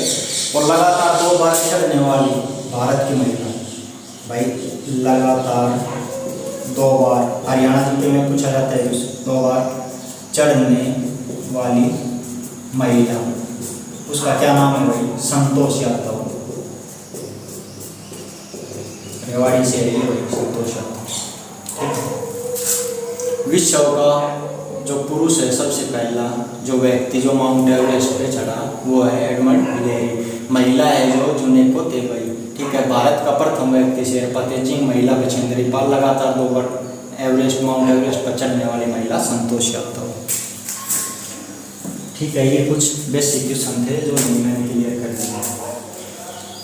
S1: और लगातार 2 बार चढ़ने वाली भारत की महिला भाई, लगातार 2 बार हरियाणा यूपी में पूछा जाता है 2 बार चढ़ने वाली महिला, उसका क्या नाम है भाई? संतोष यादव। रेवाड़ी से है भाई संतोष यादव। ठीक है। विश्व का जो पुरुष है सबसे पहला जो व्यक्ति जो माउंट एवरेस्ट पे चढ़ा वो है एडमंड हिलेरी। महिला है जो जुनेको तेपई। ठीक है। भारत का प्रथम व्यक्ति शेरपा तेजिंग, महिला बिछेंद्री पाल, लगातार 2 बार माउंट एवरेस्ट पर चढ़ने वाली महिला संतोष यादव। ठीक है। ये कुछ बेसिक क्वेश्चन थे जो मैंने क्लियर कर दिया।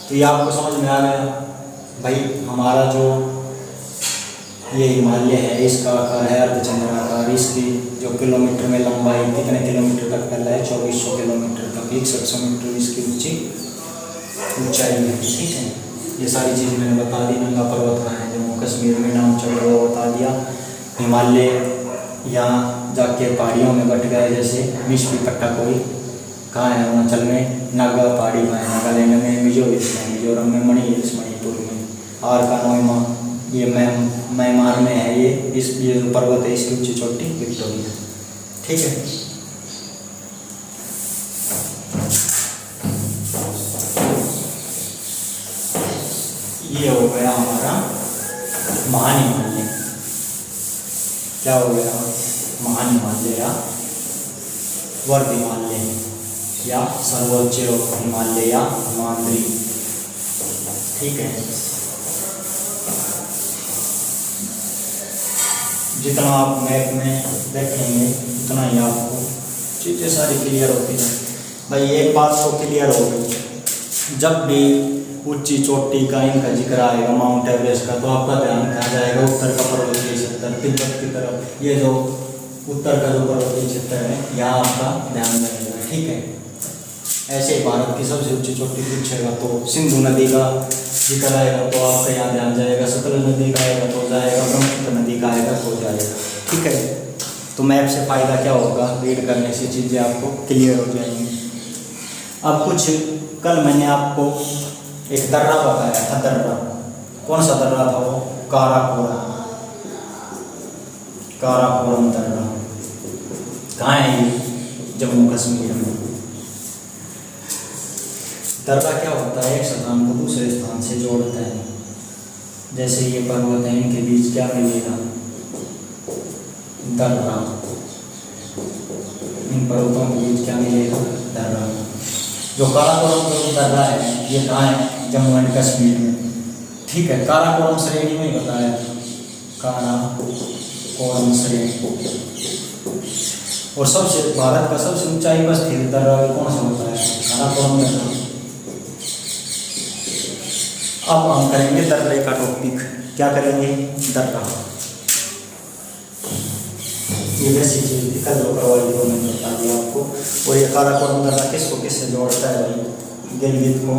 S1: तो ये आपको समझ में आ गया भाई। हमारा जो ये हिमालय है इसका आकार है अर्धचंद्राकार। इसकी जो किलोमीटर में लंबाई कितने किलोमीटर तक फैला है? 2400 किलोमीटर तक। 6100 मीटर इसकी ऊंचाई है। ठीक है। ये सारी चीज़ मैंने बता दी। नंगा पर्वत कहाँ है? जम्मू कश्मीर में, नाम चल रहा वो बता दिया। हिमालय यहाँ जाके पहाड़ियों में बट गए, जैसे विश्व पट्टा कोई कहाँ है? अरुणाचल में। नागा पहाड़ी में है, नागालैंड में। मिजोरम में, मणिपुर में। आर का नोइमा ये म्यांमार में है। ये जो पर्वत है इसकी ऊंची चोटी विक्टोरिया। ठीक है। ये हो गया हमारा महान हिमालय। क्या हो गया? महान हिमालय या वर्ध हिमालय या सर्वोच्च हिमालय या हिमाद्री। ठीक है। जितना आप मैप में देखेंगे उतना ही आपको चीज़ें सारी क्लियर होती हैं। भाई एक बात तो क्लियर हो गई, जब भी ऊंची चोटी का इनका जिक्र आएगा माउंट एवरेस्ट का, तो आपका ध्यान कहाँ जाएगा? उत्तर का पर्वतीय क्षेत्र, तिब्बत की तरफ। ये जो उत्तर का जो पर्वतीय क्षेत्र है यहाँ आपका ध्यान जाएगा, ठीक है। ऐसे भारत की सबसे ऊंची चोटी पूछेगा तो सिंधु नदी का जिक्र आएगा तो आपका यहाँ ध्यान जाएगा, सतलुज नदी का आएगा तो जाएगा, ब्रह्मपुत्र नदी का आएगा तो जाएगा, ठीक है। तो मैप से फ़ायदा क्या होगा? रीड करने से चीज़ें आपको क्लियर हो जाएंगी। अब कुछ कल मैंने आपको एक दर्रा बताया था, दर्रा। कौन सा दर्रा था वो? काराकोरम। काराकोरम दर्रा कहाँ है ये? जम्मू कश्मीर में। दर्रा क्या होता है? एक स्थान को दूसरे स्थान से जोड़ता है। जैसे ये पर्वत है, इनके बीच क्या मिलेगा? दर्रा। इन पर्वतों के बीच क्या मिलेगा? दर्रा। जो काराकोरम दर्रा है ये कहाँ है? जम्मू एंड कश्मीर में, ठीक है। काराकोरम श्रेणी में ही बताया, काराकोरम श्रेणी। और सबसे भारत का सबसे ऊंचाई पर स्थित दर्रा कौन सा होता है? काराकोरम दर्रा। अब हम करेंगे दर्रे का टॉपिक। क्या करेंगे? दर्रा। ये बेसिक चीज़ थी, कल जो करवाई वो मैंने बता दिया आपको। और ये काराकोरम दर्रा किसको किससे जोड़ता है भाई? गिलगित को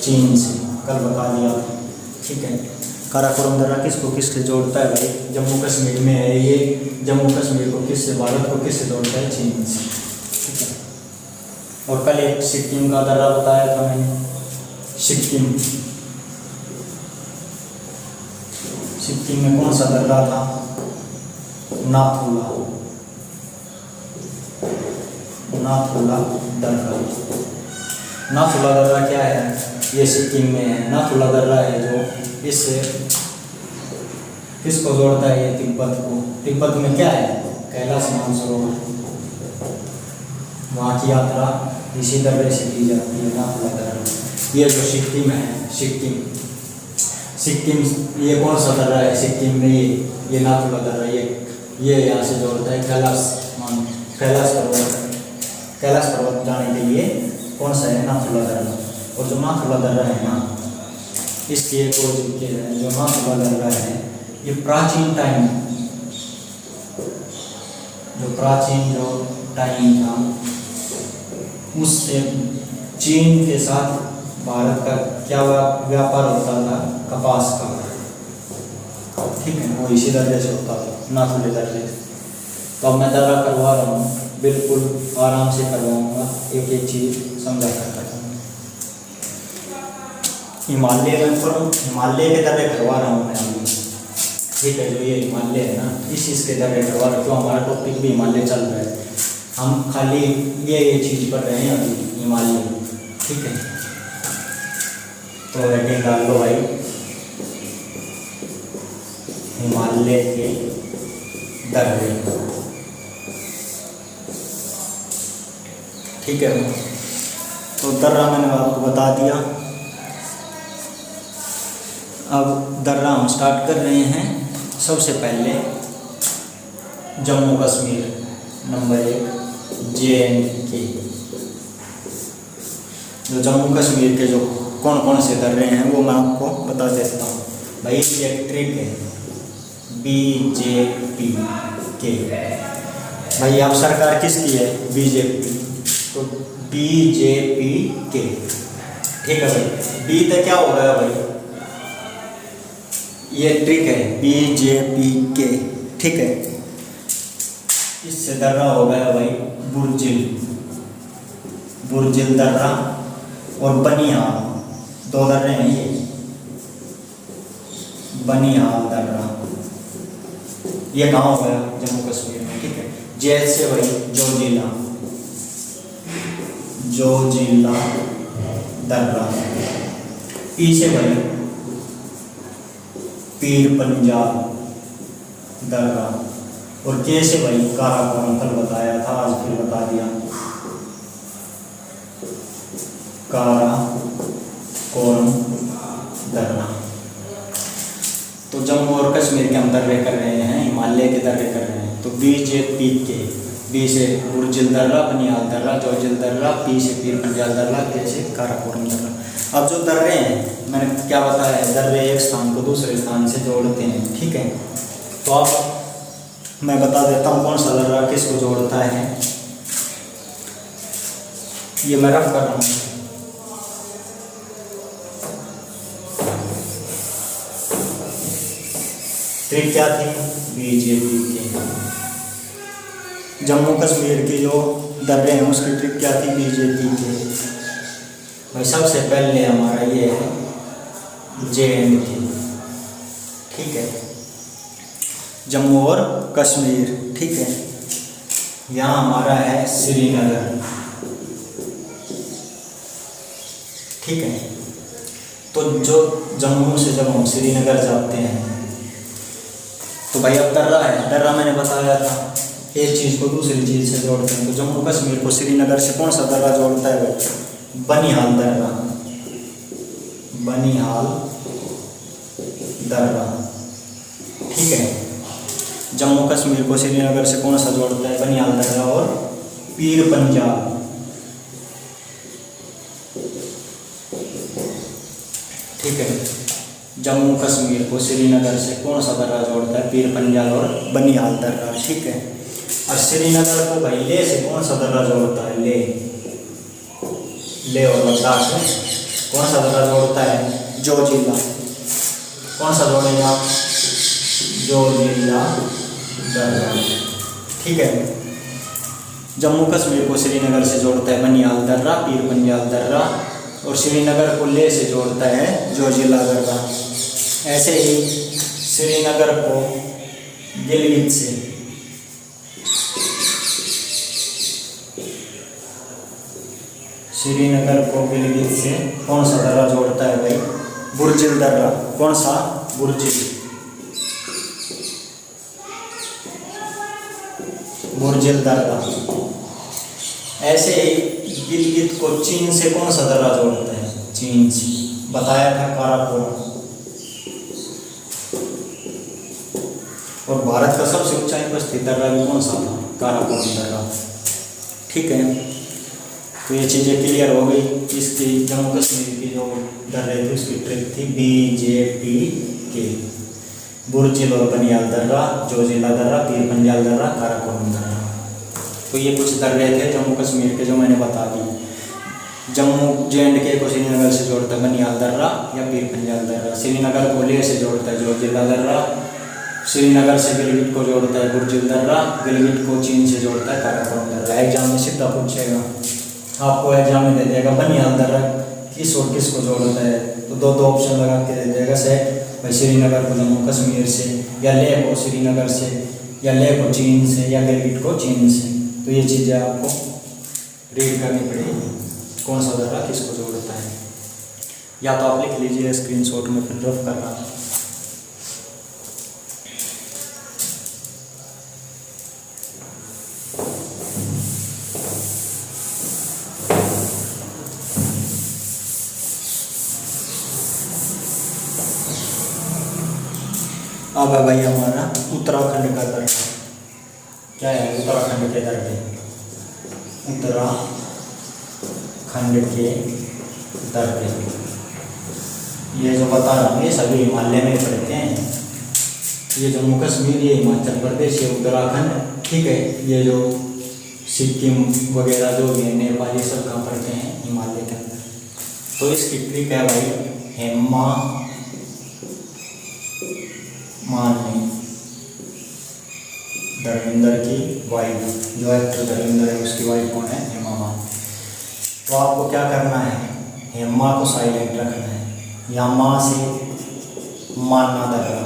S1: चीन से, कल बता दिया, ठीक है। काराकोरम दर्रा किसको किससे जोड़ता है भाई? जम्मू कश्मीर में है ये। जम्मू कश्मीर को किससे, भारत को किससे जोड़ता है? चीन से, ठीक है। और कल एक सिक्किम का दर्रा बताया था मैंने, सिक्किम। सिक्किम में कौन सा दर्रा था? नाथुला। नाथुला दर्रा। नाथुला दर्रा क्या है? ये सिक्किम में है। नाथुला दर्रा है जो इससे किसको जोड़ता है? ये तिब्बत को। तिब्बत में क्या है? कैलाश मानसरोवर। वहाँ की यात्रा इसी दर्रे से की जाती है, नाथुला दर्रा। ये जो सिक्किम है, सिक्किम ये कौन सा दर्रा है? सिक्किम में ये नाथुला दर्रा, ये यहाँ से जोड़ता है कैलाश पर्वत जाने के लिए कौन सा है? नाथुला दर्रा। और जो नाथुला दर्रा है ना, इसकी एक और चीज़ है, जो नाथुला दर्रा है ये प्राचीन टाइम था, उससे चीन के साथ भारत का क्या व्यापार होता था? कपास का, ठीक है। वो इसी दर्रे से होता था, नाथुले दर्रे से। तो अब मैं दर्रा करवा रहा हूँ, बिल्कुल आराम से करवाऊँगा, एक एक चीज़ समझा कर करवाऊँगा। हिमालय के दर्रे करवा रहा हूँ मैं अभी, ठीक है। जो ये हिमालय है ना, इस चीज़ के दर्रे करवा रहा हूँ, क्यों? हमारा टॉपिक भी हिमालय चल रहा है। हम खाली ये चीज़ पढ़ रहे हैं अभी, हिमालय, ठीक है। तो हेडिंग डाल लो भाई, हिमालय के दर्रे, ठीक है। तो दर्रा मैंने आपको बता दिया। अब दर्रा हम स्टार्ट कर रहे हैं। सबसे पहले जम्मू कश्मीर, नंबर 1 JNK। जो जम्मू कश्मीर के जो कौन कौन से दर्रे हैं वो मैं आपको बता देता हूँ भाई। एक ट्रिक है, BJP भाई। आप सरकार किसकी है? BJP। तो BJP, ठीक है भाई। बी तो क्या हो गया भाई? ये ट्रिक है, BJP, ठीक है। इससे दर्रा हो गया भाई बुर्जिल दर्रा और बनिहाल, 2 दर्रे हैं ये। बनिहाल दर्रा ये कहाँ हो गया? जम्मू कश्मीर में, ठीक है। जेल से भाई जोजिला दर्रा। पी से भाई पीर पंजाब दर्रा। और के से भाई काराकोरम, कल बताया था, आज फिर बता दिया, काराकोरम दर्रा। जम्मू और कश्मीर के हम दर्रे कर रहे हैं, हिमालय के दर्रे कर रहे हैं। तो बी जे पी के, बी से बुर्जिल दर्रा, बनियाल दर्रा, जोजिल दर्रा, पी से पीर पंजाल दर्रा, के से काराकोरम दर्रा। अब जो दर्रे हैं मैंने क्या बताया है, दर्रे एक स्थान को दूसरे स्थान से जोड़ते हैं, ठीक है। तो अब मैं बता देता हूँ कौन सा दर्रा किसको जोड़ता है। ये मैं रफ कर रहा हूँ। ट्रिक क्या थी, बीजेपी के जम्मू कश्मीर के जो दर्रे हैं उसकी ट्रिक क्या थी, बीजेपी के। भाई सबसे पहले हमारा ये है JNK, ठीक है, जम्मू और कश्मीर, ठीक है। यहाँ हमारा है श्रीनगर, ठीक है। तो जो जम्मू से जब हम श्रीनगर जाते हैं तो भाई अब दर्रा है, दर्रा मैंने बताया था एक चीज़ को दूसरी चीज़ से जोड़ते हैं। तो जम्मू कश्मीर को श्रीनगर से कौन सा दर्रा जोड़ता है भाई, बनिहाल दर्रा, बनिहाल दर्रा, ठीक है। जम्मू कश्मीर को श्रीनगर से कौन सा जोड़ता है, बनिहाल दर्रा और पीर पंजाल, ठीक है। जम्मू कश्मीर को श्रीनगर से कौन सा दर्रा जोड़ता है, पीर पंजाल और बनिहाल दर्रा, ठीक है। और श्रीनगर को भाई लेह से कौन सा दर्रा जोड़ता है, लेह और लद्दाख में कौन सा दर्रा जोड़ता है, जोजिला, कौन सा जोड़ेगा, जोजिला दर्रा, ठीक है। जम्मू कश्मीर को श्रीनगर से जोड़ता है बनिहाल दर्रा, पीर पंजाल दर्रा, और श्रीनगर को लेह से जोड़ता है जोजिला दर्रा। ऐसे ही श्रीनगर को गिलगित से, श्रीनगर को गिलगित से कौन सा दर्रा जोड़ता है भाई, बुर्जिल दर्रा, कौन सा, बुर्जिल, बुर्जिल दर्रा। ऐसे ही गिलगित को चीन से कौन सा दर्रा जोड़ता है, चीन से बताया था काराकोरम। और भारत का सबसे ऊंचाई पर स्थित दर्रा भी कौन सा था, काराकोरम दर्रा, ठीक है। तो ये चीज़ें क्लियर हो गई। इसकी जम्मू कश्मीर की जो दर्रे थी उसकी ट्रिक थी BJP के, बुर्जिल और बनियाल दर्रा, जोजिला दर्रा, पीर पंजाल दर्रा, काराकोरम दर्रा। तो ये कुछ दर्रे थे जम्मू कश्मीर के जो मैंने बता दिए। जम्मू JNK को श्रीनगर से जोड़ता है बनियाल दर्रा या पीर पंजाल दर्रा, श्रीनगर को लेह से जोड़ता है जोजिला दर्रा, श्रीनगर से गिलगित को जोड़ता है बुर्जिल दर्रा, गिलगित को चीन से जोड़ता है काराकोरम दर्रा। एग्जाम में सीधा पूछेगा, आपको एग्जाम में दे देगा बनियाल दर्रा किस और किस को जोड़ता है, तो दो ऑप्शन लगा के दे देगा सेट, भाई श्रीनगर को जम्मू कश्मीर से, या लेह को श्रीनगर से, या लेह को चीन से, या गिलगित को चीन से। तो ये चीज़ें आपको रीड करनी पड़ेगी, कौन सा दर्रा किसको जोड़ता है। या तो आप लिख लीजिए स्क्रीनशॉट में, फिर रफ कर रहा हूँ। अब है भाई हमारा उत्तराखंड का दर्रा। क्या है उत्तराखंड के दर्रे, उत्तराखंड के दर्रे, ये जो बता रहा हूँ ये सभी हिमालय में पड़ते हैं। ये जम्मू कश्मीर, ये हिमाचल प्रदेश, ये उत्तराखंड, ठीक है। ये जो सिक्किम वगैरह जो भी है, नेपाल, ये सब कहाँ पड़ते हैं, हिमालय के अंदर। तो इसकी ट्रिक है भाई, हेमा मालिनी, धर्मेंद्र की वाइफ, जो एक्टर धर्मेंद्र है उसकी वाइफ कौन है, हेमा मालिनी। तो आपको क्या करना है, हेमा को साइलेंट रखना है, या माँ से मानना दर्रा,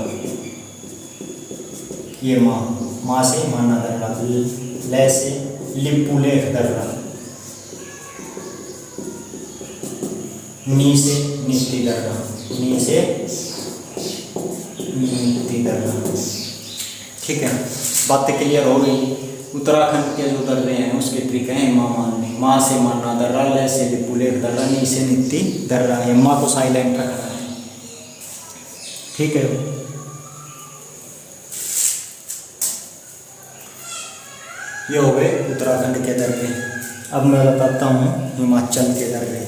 S1: ये माँ से मानना दर्रा, ले से लिपुलेख दर्रा, नी से नीति दर्रा, नी से नीति दर्रा, ठीक है। बातें क्लियर हो गई। उत्तराखंड के जो दर्रे हैं उसकी ट्रिक है हेमा मालिनी, माँ से मानना दर्रा, ले से लिपुलेख दर्रा, नी से नीति दर्रा। हेमा को साइलेंट रखना है, ठीक है। ये हो गए उत्तराखंड के दर्रे। अब मैं बताता हूँ हिमाचल के दर्रे।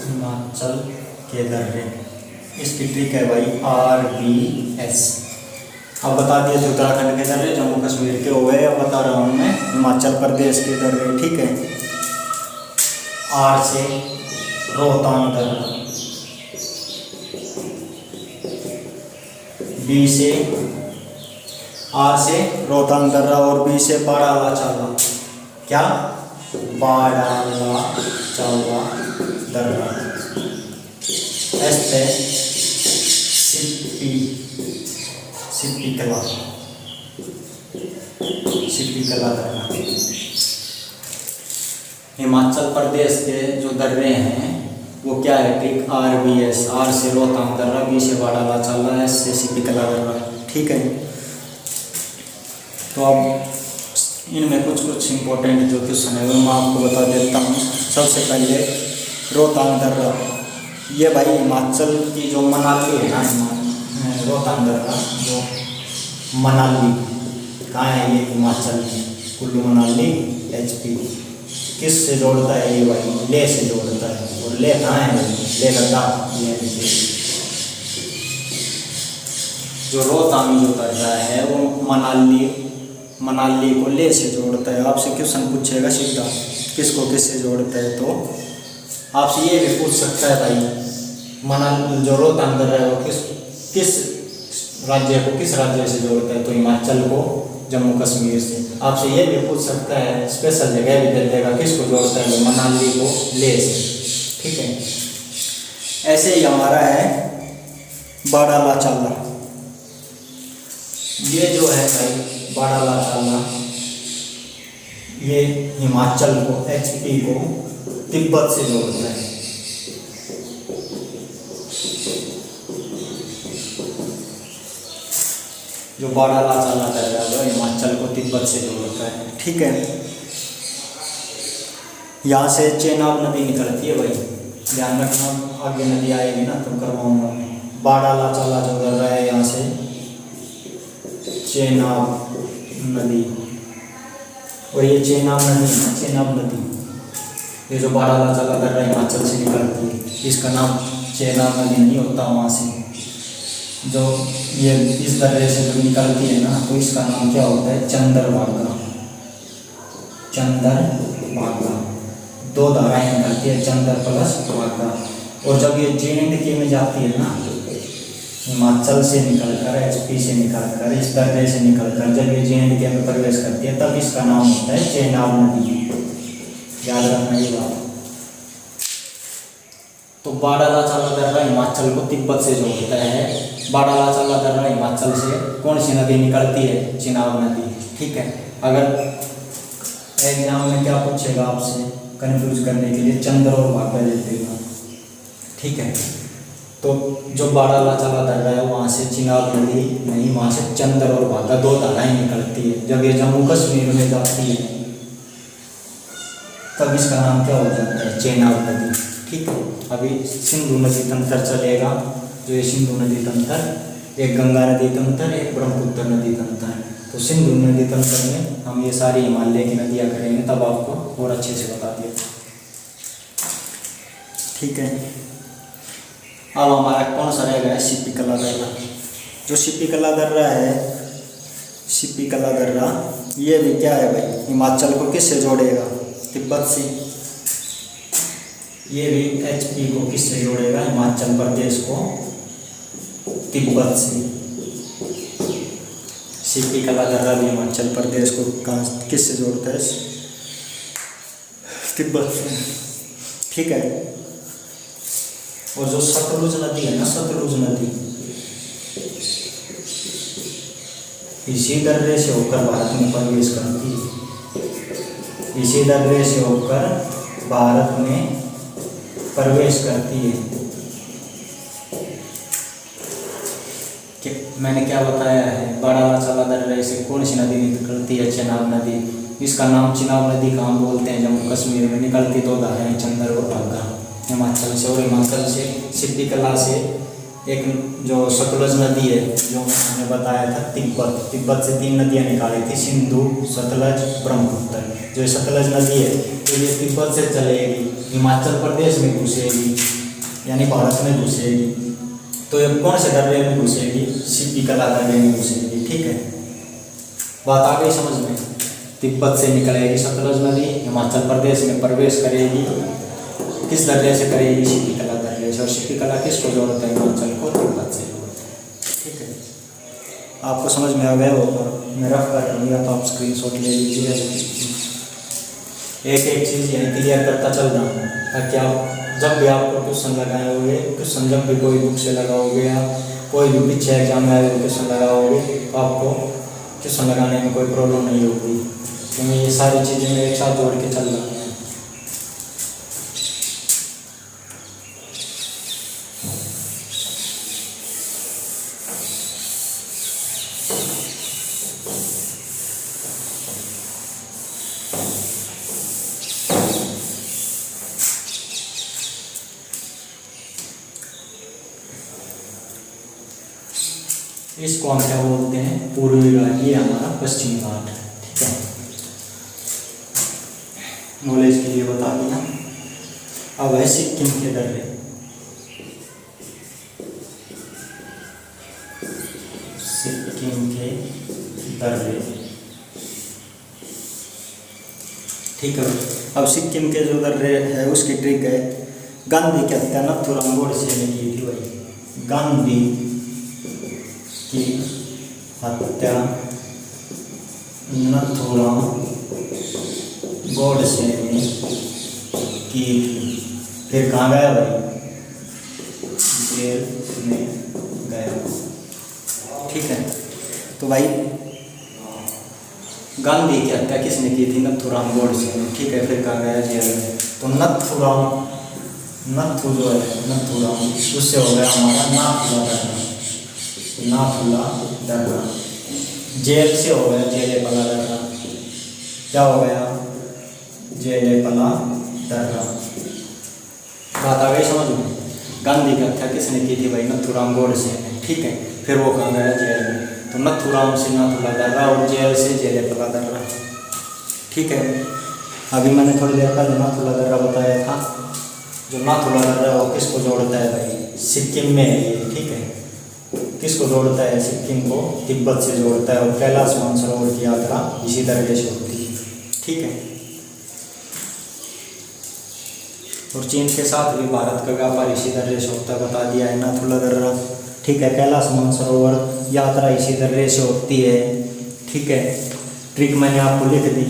S1: हिमाचल के दर्रे, इसकी ट्रिक है भाई RBS। अब बता दिए थे उत्तराखंड के दर्रे, जम्मू कश्मीर के हो गए। अब बता रहा हूँ मैं हिमाचल प्रदेश के दर्रे, ठीक है। R से रोहतांग दर्रा, B से R से रोहतांग दर्रा और B से बाड़ाला चाला। क्या? बाड़ाला चाला दर्रा। S से सिप्पी कला दर्रा। हिमाचल प्रदेश के जो दर्रे हैं वो क्या है? Trick RBS। R से रोहतांग दर्रा, B से बाड़ाला चाला, S से सिप्पी कला दर्रा, ठीक है। तो अब इनमें कुछ इंपॉर्टेंट जो क्वेश्चन है वो मैं आपको बता देता हूँ। सबसे पहले रोहतांग दर्रा, ये भाई हिमाचल की जो मनाली है ना, रोहतांग दर्रा जो मनाली कहाँ है? ये हिमाचल में कुल्लू मनाली HP। किस से जोड़ता है ये भाई? लेह से जोड़ता है। और लेह कहाँ है? लेह लद्दाख। ये जो रोहतांग जो दर्रा है वो मनाली को लेह से जोड़ता है। आपसे क्वेश्चन पूछेगा सीधा किसको किससे जोड़ता है, तो आपसे ये भी पूछ सकता है भाई जो रोहतांग दर्रा है वो किस राज्य को किस राज्य से जोड़ता है, तो हिमाचल को जम्मू कश्मीर से। आपसे ये भी पूछ सकता है, स्पेशल जगह भी दे देगा, किसको जोड़ता है? मनाली को लेह से, ठीक है। ऐसे ही हमारा है बाड़ाला चाला। ये जो है भाई बाड़ाला चाला, ये हिमाचल को HP को तिब्बत से जोड़ता है। जो बाड़ाला चाला दर्रा है हिमाचल को तिब्बत से जोड़ता है, ठीक है। यहाँ से चेनाब नदी निकलती है भाई, ध्यान रखना, आगे नदी आएगी ना तो करवाऊंगा। बाड़ाला चाला जो दर्रा है यहाँ से चेनाब नदी, और ये चेनाब नदी है ना, चेनाब नदी, ये जो बाड़ाला चाला दर्रा हिमाचल से निकलती है, इसका नाम चेनाब नदी नहीं होता। वहाँ से जो ये इस दर्रे से जो निकलती है ना, तो इसका नाम क्या होता है? चंदरभागा। चंदरभागा, दो धाराएं निकलती है, चंदर प्लस भागा। और जब ये JNK में जाती है ना, हिमाचल से निकलकर HP से निकलकर इस दर्रे से निकलकर जब ये JNK में प्रवेश करती है, तब इसका नाम होता है चेनाब नदी। याद रखना ये बात। तो बाड़ाला चाला दर्रा हिमाचल को तिब्बत से जोड़ता है। बाड़ाला चाला दर्रा हिमाचल से कौन सी नदी निकलती है? चेनाब नदी, ठीक है। अगर एग्जाम में क्या पूछेगा आपसे कंफ्यूज करने के लिए, चंद्र और भागा दे देगा, ठीक है। तो जो बाड़ाला चाला दर्रा है वहाँ से चेनाब नदी नहीं, वहाँ से चंद्र और भागा दो धाराएं निकलती है। जब ये जम्मू कश्मीर में जाती है तब इसका नाम क्या हो जाता है? चेनाब नदी, ठीक है। अभी सिंधु नदी तंत्र चलेगा, जो ये सिंधु नदी तंत्र, एक गंगा नदी तंत्र, एक ब्रह्मपुत्र नदी तंत्र। तो सिंधु नदी तंत्र में हम ये सारी हिमालय की नदियाँ करेंगे, तब आपको और अच्छे से बता दिया, ठीक है। अब हमारा कौन सा रहेगा? सिप्पी कला दर्रा। जो सिप्पी कला दर्रा है, सिप्पी कला दर्रा, ये भी क्या है भाई? हिमाचल को किससे जोड़ेगा? तिब्बत से। ये भी HP को किससे जोड़ेगा? हिमाचल प्रदेश को तिब्बत से। सिप्पी कला दर्रा भी हिमाचल प्रदेश को किससे जोड़ता है? तिब्बत से, ठीक है। और जो सतलुज नदी है ना, सतलुज नदी, इसी दर्रे से होकर भारत में प्रवेश करती है। इसी दर्रे से होकर भारत में प्रवेश करती है। मैंने क्या बताया है, बड़ा चला दर्रे से कौन सी नदी निकलती है? चेनाब नदी। इसका नाम चिनाब नदी कहाँ बोलते हैं? जम्मू कश्मीर में। निकलती दो धाराएं हैं, चंदर और भागा, हिमाचल से। और हिमाचल से सिद्धि कला से एक जो सतलज नदी है, जो मैंने बताया था, तिब्बत से 3 नदियाँ निकाली थी, सिंधु, सतलज, ब्रह्मपुत्र। जो सतलज नदी है तो ये तिब्बत से चलेगी, हिमाचल प्रदेश में घुसेगी, यानी भारत में घुसेगी। तो ये कौन से दर्रे में घुसेगी? सिद्धि कला दर्रे में घुसेगी। ठीक है, बात आ गई समझ में? तिब्बत से निकलेगी सतलज नदी, हिमाचल प्रदेश में प्रवेश करेगी। किस दर्रे से करेगी? सिद्धि कला दर्रे से। और सिद्धि कला किसको जोड़ता है? हिमाचल को तिब्बत से जोड़ता है। ठीक है, आपको समझ में आ गया होगा। मैं रफ कर दूँगा तो आप स्क्रीनशॉट ले लीजिए। एक एक चीज़ यहीं क्लियर करता चल रहा हूँ, ताकि आप जब भी आपको क्वेश्चन लगाओगे, क्वेश्चन जब भी कोई बुक से लगाओगे या कोई भी पीछे एग्जाम में आए क्वेश्चन लगाओगे, तो आपको क्वेश्चन लगाने में कोई प्रॉब्लम नहीं होगी, क्योंकि ये सारी चीज़ें मैं एक साथ जोड़ के चल रहा हूँ। इसको हम क्या बोलते हैं? पूर्वी घाट। ये हमारा पश्चिमी घाट है। ठीक है, नॉलेज के लिए बता दिया। अब है सिक्किम के दर्रे। सिक्किम के दर्रे। ठीक है, अब सिक्किम के जो दर्रे है उसकी ट्रिक है, गांधी की हत्या नथुराम गोडसे ने की थी भाई। गांधी की हत्या नथुराम गोडसे ने की थी। फिर कहाँ गया भाई? जेल में गया। ठीक है, तो भाई गांधी की हत्या किसने की थी? नथुराम गोडसे ने। ठीक है, फिर कहाँ गया? जेल में। तो नथु जो है, नथुराम, उससे हो गया हमारा नाथुला दर्रा। नाथुला दर्रा। जेल से हो गया जेलेपला दर्रा। क्या हो गया? जेलेपला दर्रा। बात आ गई समझ में? गांधी की हत्या किसने की थी भाई? नथुराम गोडसे ने। ठीक है, फिर वो कहाँ गया? जेल में। तो नथुराम से नाथुला दर्रा और जेल से जेलेपला दर्रा। ठीक है, अभी मैंने थोड़ी देर पहले नाथुला दर्रा बताया था। जो नाथुला दर्रा वो किसको जोड़ता है भाई? सिक्किम में है ये। ठीक है, किसको जोड़ता है? सिक्किम को तिब्बत से जोड़ता है। और कैलाश मानसरोवर की यात्रा इसी दर्रे से होती है। ठीक है, और चीन के साथ भी भारत का व्यापार इसी दर्रे से होता है, बता दिया है नाथुला दर्रा। ठीक है, कैलाश मानसरोवर यात्रा इसी दर्रे से होती है। ठीक है, ट्रिक मैंने आपको लिख दी।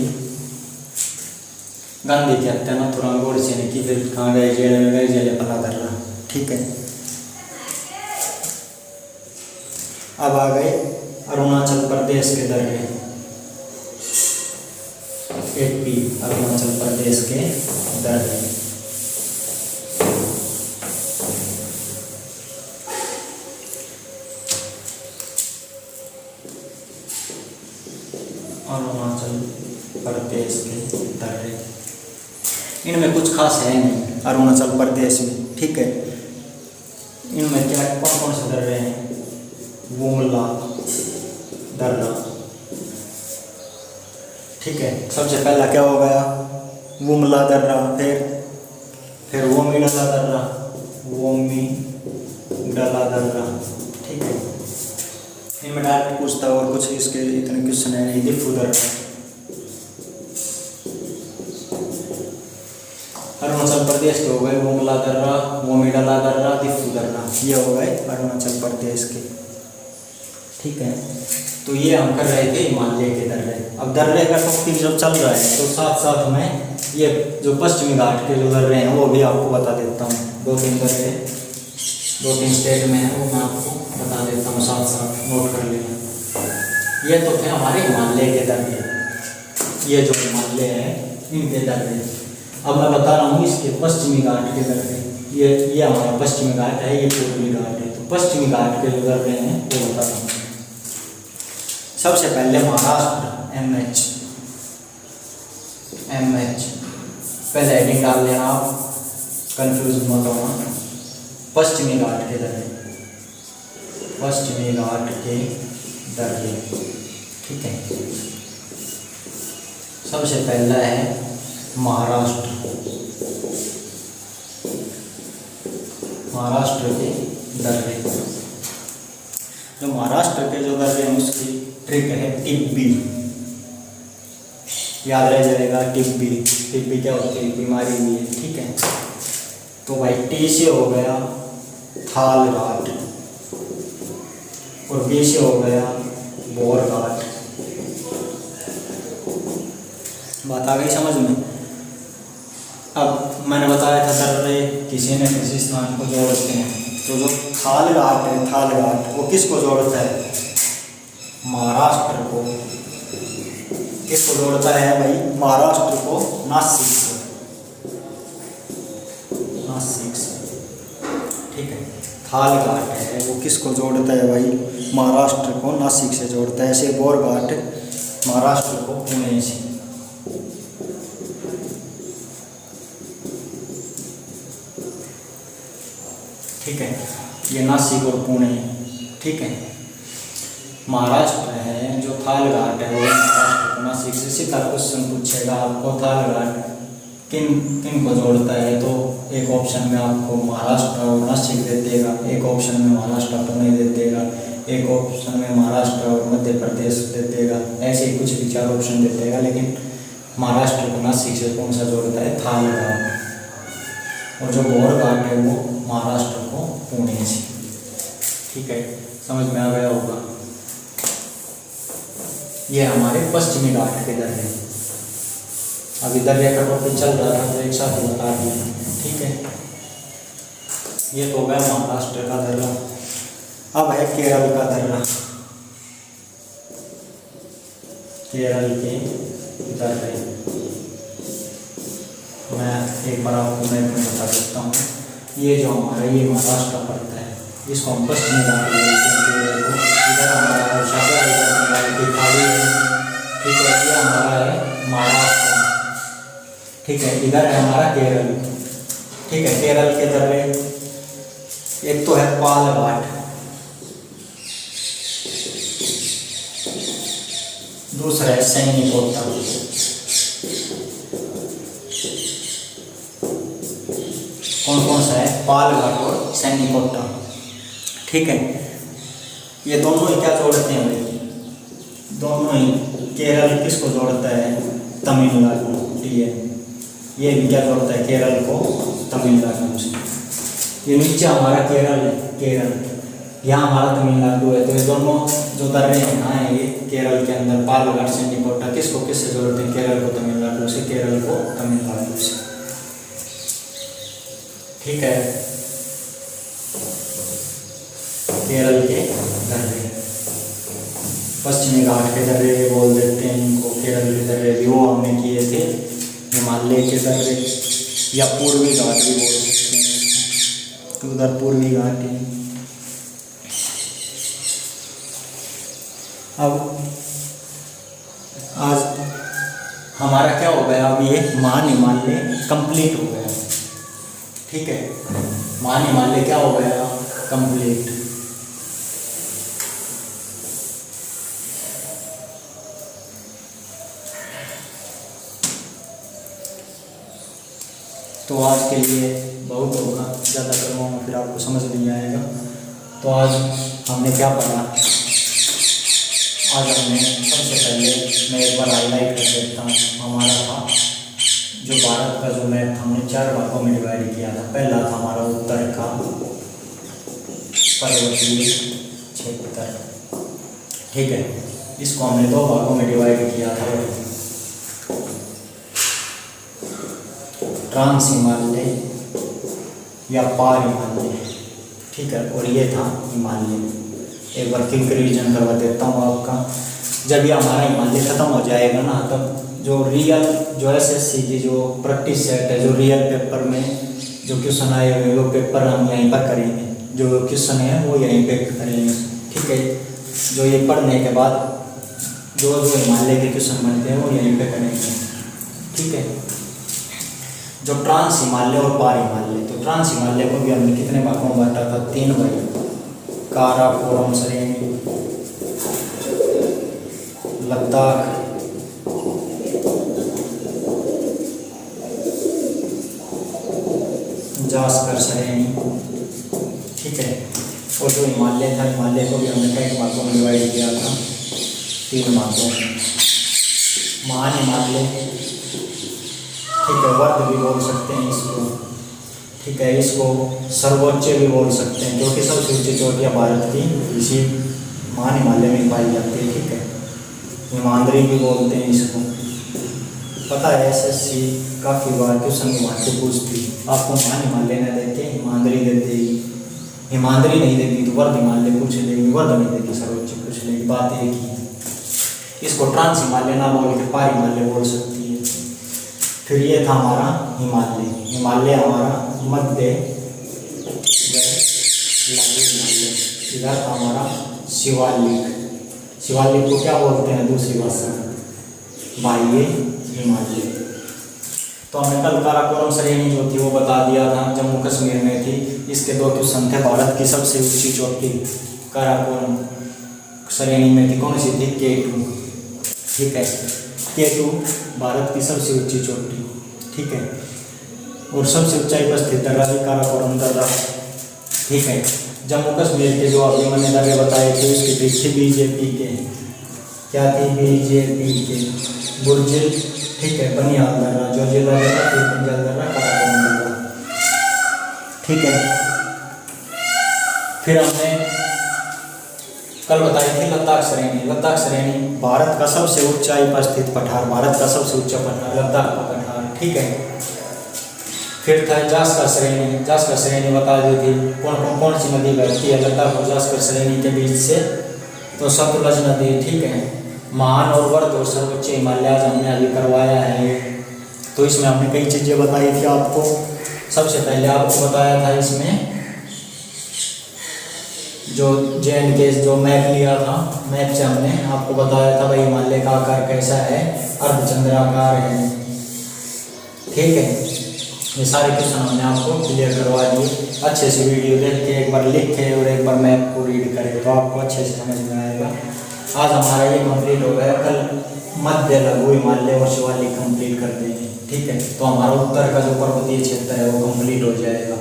S1: गांधी की हत्या नथुराम गोडसे ने की। फिर कहाँ गए? जेल में गए, जेलेपला दर्रा। ठीक है, अब आ गए अरुणाचल प्रदेश के दर्रे। एपी, अरुणाचल प्रदेश के दर्रे। अरुणाचल प्रदेश के दर्रे, इनमें कुछ खास है नहीं अरुणाचल प्रदेश में। ठीक है, इनमें क्या कौन कौन से दर्रे हैं? वोंगला दर्रा। ठीक है, सबसे पहला क्या हो गया? वोंगला दर्रा। फिर वोमिडला दर्रा, वोमिडला दर्रा। ठीक है, इनमें डायरेक्ट पूछता है और कुछ इसके इतने क्वेश्चन है नहीं। दिफू दर्रा। अरुणाचल प्रदेश के हो गए वोंगला दर्रा, वोमिडला दर्रा, दिफू दर्रा। ये हो गए अरुणाचल प्रदेश के। ठीक है, तो ये हम कर रहे थे हिमालय के दर्रे। अब दर्रे का टॉपिक जब चल रहा है तो साथ साथ में ये जो पश्चिमी घाट के जो दर्रे हैं वो भी आपको बता देता हूँ। 2-3 दर्रे 2-3 स्टेट में है, वो मैं आपको बता देता हूँ, साथ साथ नोट कर लेना। ये तो थे हमारे हिमालय के दर्रे, ये जो हिमालय है इनके दर्रे। अब मैं बता रहा हूँ इसके पश्चिमी घाट के दर्रे। ये हमारा पश्चिमी घाट है, ये पूर्वी घाट है। तो तो पश्चिमी घाट के जो दर्रे हैं वो बताता हूँ। सबसे पहले महाराष्ट्र MH पहले हेडिंग डाल लेना आप, कंफ्यूज मत होना। पश्चिमी घाट के दर्रे, पश्चिमी घाट के दर्रे, ठीक है। सबसे पहला है महाराष्ट्र, महाराष्ट्र के दर्रे। जो महाराष्ट्र के जो दर्रे हैं उसकी ट्रिक है टिब्बी, याद रह जाएगा। टिब्बी, टिब्बी क्या होती है, बीमारी भी है, ठीक है। तो भाई टी से हो गया थाल घाट और बी से हो गया बोर घाट। बात आ गई समझ में। अब मैंने बताया था दर्रे किसी न किसी स्थान को जोड़ते हैं, तो जो थाल घाट है, थाल घाट वो किसको जोड़ता है, महाराष्ट्र को। किसको जोड़ता है भाई, महाराष्ट्र को नासिक से, नासिक से, ठीक है। थाल घाट है वो किसको जोड़ता है भाई, महाराष्ट्र को नासिक से जोड़ता है। ऐसे बोर घाट महाराष्ट्र को पुणे से, ठीक है। ये नासिक और पुणे, ठीक है। महाराष्ट्र है जो थाल घाट है वो महाराष्ट्र को नासिक से। सीधा क्वेश्चन पूछेगा आपको थाल घाट किन किन को जोड़ता है, तो एक ऑप्शन में आपको महाराष्ट्र और नासिक दे देगा, एक ऑप्शन में महाराष्ट्र पुणे दे देगा, एक ऑप्शन में महाराष्ट्र और मध्य प्रदेश दे देगा। ऐसे ही कुछ भी 4 ऑप्शन दे देगा, लेकिन महाराष्ट्र को नासिक से कौन सा जोड़ता है, थाल घाट। और जो बोर घाट है वो महाराष्ट्र को पुणे से, ठीक है। समझ में आ गया होगा। ये हमारे पश्चिमी घाट के दर्रे। अभी दर्रे का टॉपिक चल रहा था तो एक साथ ही बता दिया, ठीक है। ये तो हो गया महाराष्ट्र का दर्रा। अब है केरल का दर्रा, केरल के दर्रे। मैं एक बार आपको मैप में बता देता हूँ। ये जो हमारा ये महाराष्ट्र पड़ता है, इसको हम पश्चिमी घाट बोलते हैं। इधर हमारा सागर की खाड़ी है, ठीक है। ये हमारा है महाराष्ट्र, ठीक है। इधर है हमारा केरल, ठीक है। केरल के दर्रे एक तो है पाल घाट, दूसरा है सैनिकोटा। कौन कौन सा है, पाल घाट और सैनिकोटा, ठीक है। ये दोनों ही क्या जोड़ते हैं भाई, दोनों ही। केरल किसको जोड़ता है, तमिलनाडु, ये भी क्या जोड़ता है, केरल को तमिलनाडु से। ये नीचे हमारा केरल है, केरल, यहाँ हमारा तमिलनाडु है। तो ये दोनों जो दर्रे हैं ना, ये केरल के अंदर पाल घाट सैनिकोटा किसको किससे जोड़ते हैं, केरल को तमिलनाडु से, केरल को तमिलनाडु से, ठीक है। केरल के दर्रे, पश्चिमी घाट के दर्रे बोल देते हैं इनको, केरल के दर्रे भी वो हमने किए थे। हिमालय के दर्रे या पूर्वी घाट भी बोल सकते हैं, तो उधर पूर्वी घाट है। अब आज हमारा क्या हो गया, अब ये महान हिमालय कंप्लीट हो गया, ठीक है। महान हिमालय क्या हो गया, कंप्लीट। तो आज के लिए बहुत होगा, ज़्यादा करूँगा फिर आपको समझ नहीं आएगा। तो आज हमने क्या पढ़ा, आज हमने सबसे पहले मैं एक बार हाईलाइट कर देता हूँ। हमारा था जो भारत का जो मैप हमने 4 भागों में डिवाइड किया था। पहला था हमारा उत्तर का पर्वतीय क्षेत्र, ठीक है। इसको हमने 2 भागों में डिवाइड किया था, ट्रांस हिमालय या पार हिमालय, ठीक है। और ये था हिमालय। एक बार क्विक रिवीजन करवा देता हूँ आपका। जब ये हमारा हिमालय ख़त्म हो जाएगा ना, तब जो रियल जो SSC की जो प्रैक्टिस सेट है, जो रियल पेपर में जो क्वेश्चन आए हुए वो पेपर हम यहीं पर करेंगे, जो क्वेश्चन है वो यहीं पे करेंगे। ठीक है, जो ये पढ़ने के बाद जो जो हिमालय के क्वेश्चन बनते हैं वो यहीं पे करेंगे। ठीक है, जो ट्रांस हिमालय और पार हिमालय, तो ट्रांस हिमालय को भी हमने कितने भागों में बांटा था? 3 भाग, काराकोरम श्रेणी, लद्दाख, जास्कर श्रेणी। ठीक है, और जो हिमालय था, हिमालय को भी हमने कई भागों में डिवाइड किया था, 3 भागों में। महान हिमालय, ठीक है, वर्ध भी बोल सकते हैं इसको। ठीक है, इसको सर्वोच्च भी बोल सकते हैं, क्योंकि सबसे ऊंची चोटियाँ भारत की इसी महान हिमालय में पाई जाती है। ठीक है, हिमाद्री भी बोलते हैं इसको। पता है एसएससी काफ़ी बार क्वेश्चन वहाँ से पूछती, आपको महान हिमालय न देते हिमाद्री दे देगी, हिमाद्री नहीं देगी तो वर्ध हिमालय पूछ लेगी, वर्ध नहीं देगी सर्वोच्च पूछ लेगी, बात एक ही है। इसको ट्रांस हिमालय ना बोल के पार हिमालय बोल सकती है। फिर ये था हमारा हिमालय, हिमालय हमारा मध्य हिमालय। इधर था हमारा शिवालिक, शिवालिक को क्या बोलते हैं दूसरी भाषा में? बाह्य हिमालय। तो हमने कल काराकोरम श्रेणी जो थी वो बता दिया था, जम्मू कश्मीर में थी। इसके 2 क्वेश्चन थे। भारत की सबसे ऊंची चोटी काराकोरम श्रेणी में थी, कौन सी थी? K2। ठीक है, K2 भारत की सबसे ऊंची चोटी। ठीक है, और सबसे ऊंचाई पर स्थित दर्रा भी काराकोरम दर्रा। ठीक है, जम्मू कश्मीर के जो अभी मैंने दर्रे बताए थे उसकी पीठ थी बीजेपी के, क्या थी? बीजेपी के बुर्ज। ठीक है, बनियाल दर्रा, जोजिला दर्रा, पंजाल दर्रा, काराकोरम दर्रा। ठीक है, फिर हमने कल बताई थी लद्दाख श्रेणी। लद्दाख श्रेणी भारत का सबसे ऊंचाई पर स्थित पठार, भारत का सबसे ऊंचा पठार लद्दाख का पठार। ठीक है, फिर था जास्कर श्रेणी। जास्कर श्रेणी बता दी थी कौन सी नदी बहती है लद्दाख और जास्कर श्रेणी के बीच से? तो सतलज नदी। ठीक है, महान और वर्ध और सर्वोच्च हिमालय आज हमने अभी करवाया है। तो इसमें हमने कई चीज़ें बताई थी आपको। सबसे पहले आपको बताया था इसमें जो JNK जो मैप लिया था, मैप से हमने आपको बताया था भाई हिमालय का आकार कैसा है, अर्धचंद्राकार है। ठीक है, ये सारे क्वेश्चन हमने आपको क्लियर करवा दिए। अच्छे से वीडियो देख के एक बार लिख के और एक बार मैप को रीड करें तो आपको अच्छे से समझ में आएगा। आज हमारा ये कंप्लीट हो गया, कल मध्य लघु हिमालय और शिवालिक कंप्लीट कर देंगे। ठीक है, तो हमारा उत्तर का जो पर्वतीय क्षेत्र है वो कंप्लीट हो जाएगा।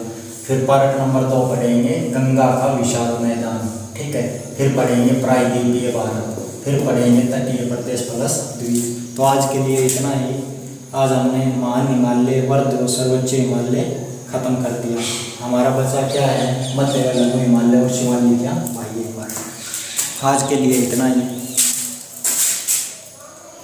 S1: फिर पार्ट नंबर 2 पढ़ेंगे गंगा का विशाल मैदान। ठीक है, फिर पढ़ेंगे प्रायद्वीपीय भारत, फिर पढ़ेंगे तटीय प्रदेश प्लस द्वीप। तो आज के लिए इतना ही। आज हमने महान हिमालय, वर्ध और सर्वोच्च हिमालय खत्म कर दिया। हमारा बचा क्या है? मध्य लघु हिमालय और शिवालिक या बाह्य हिमालय। आज के लिए इतना ही।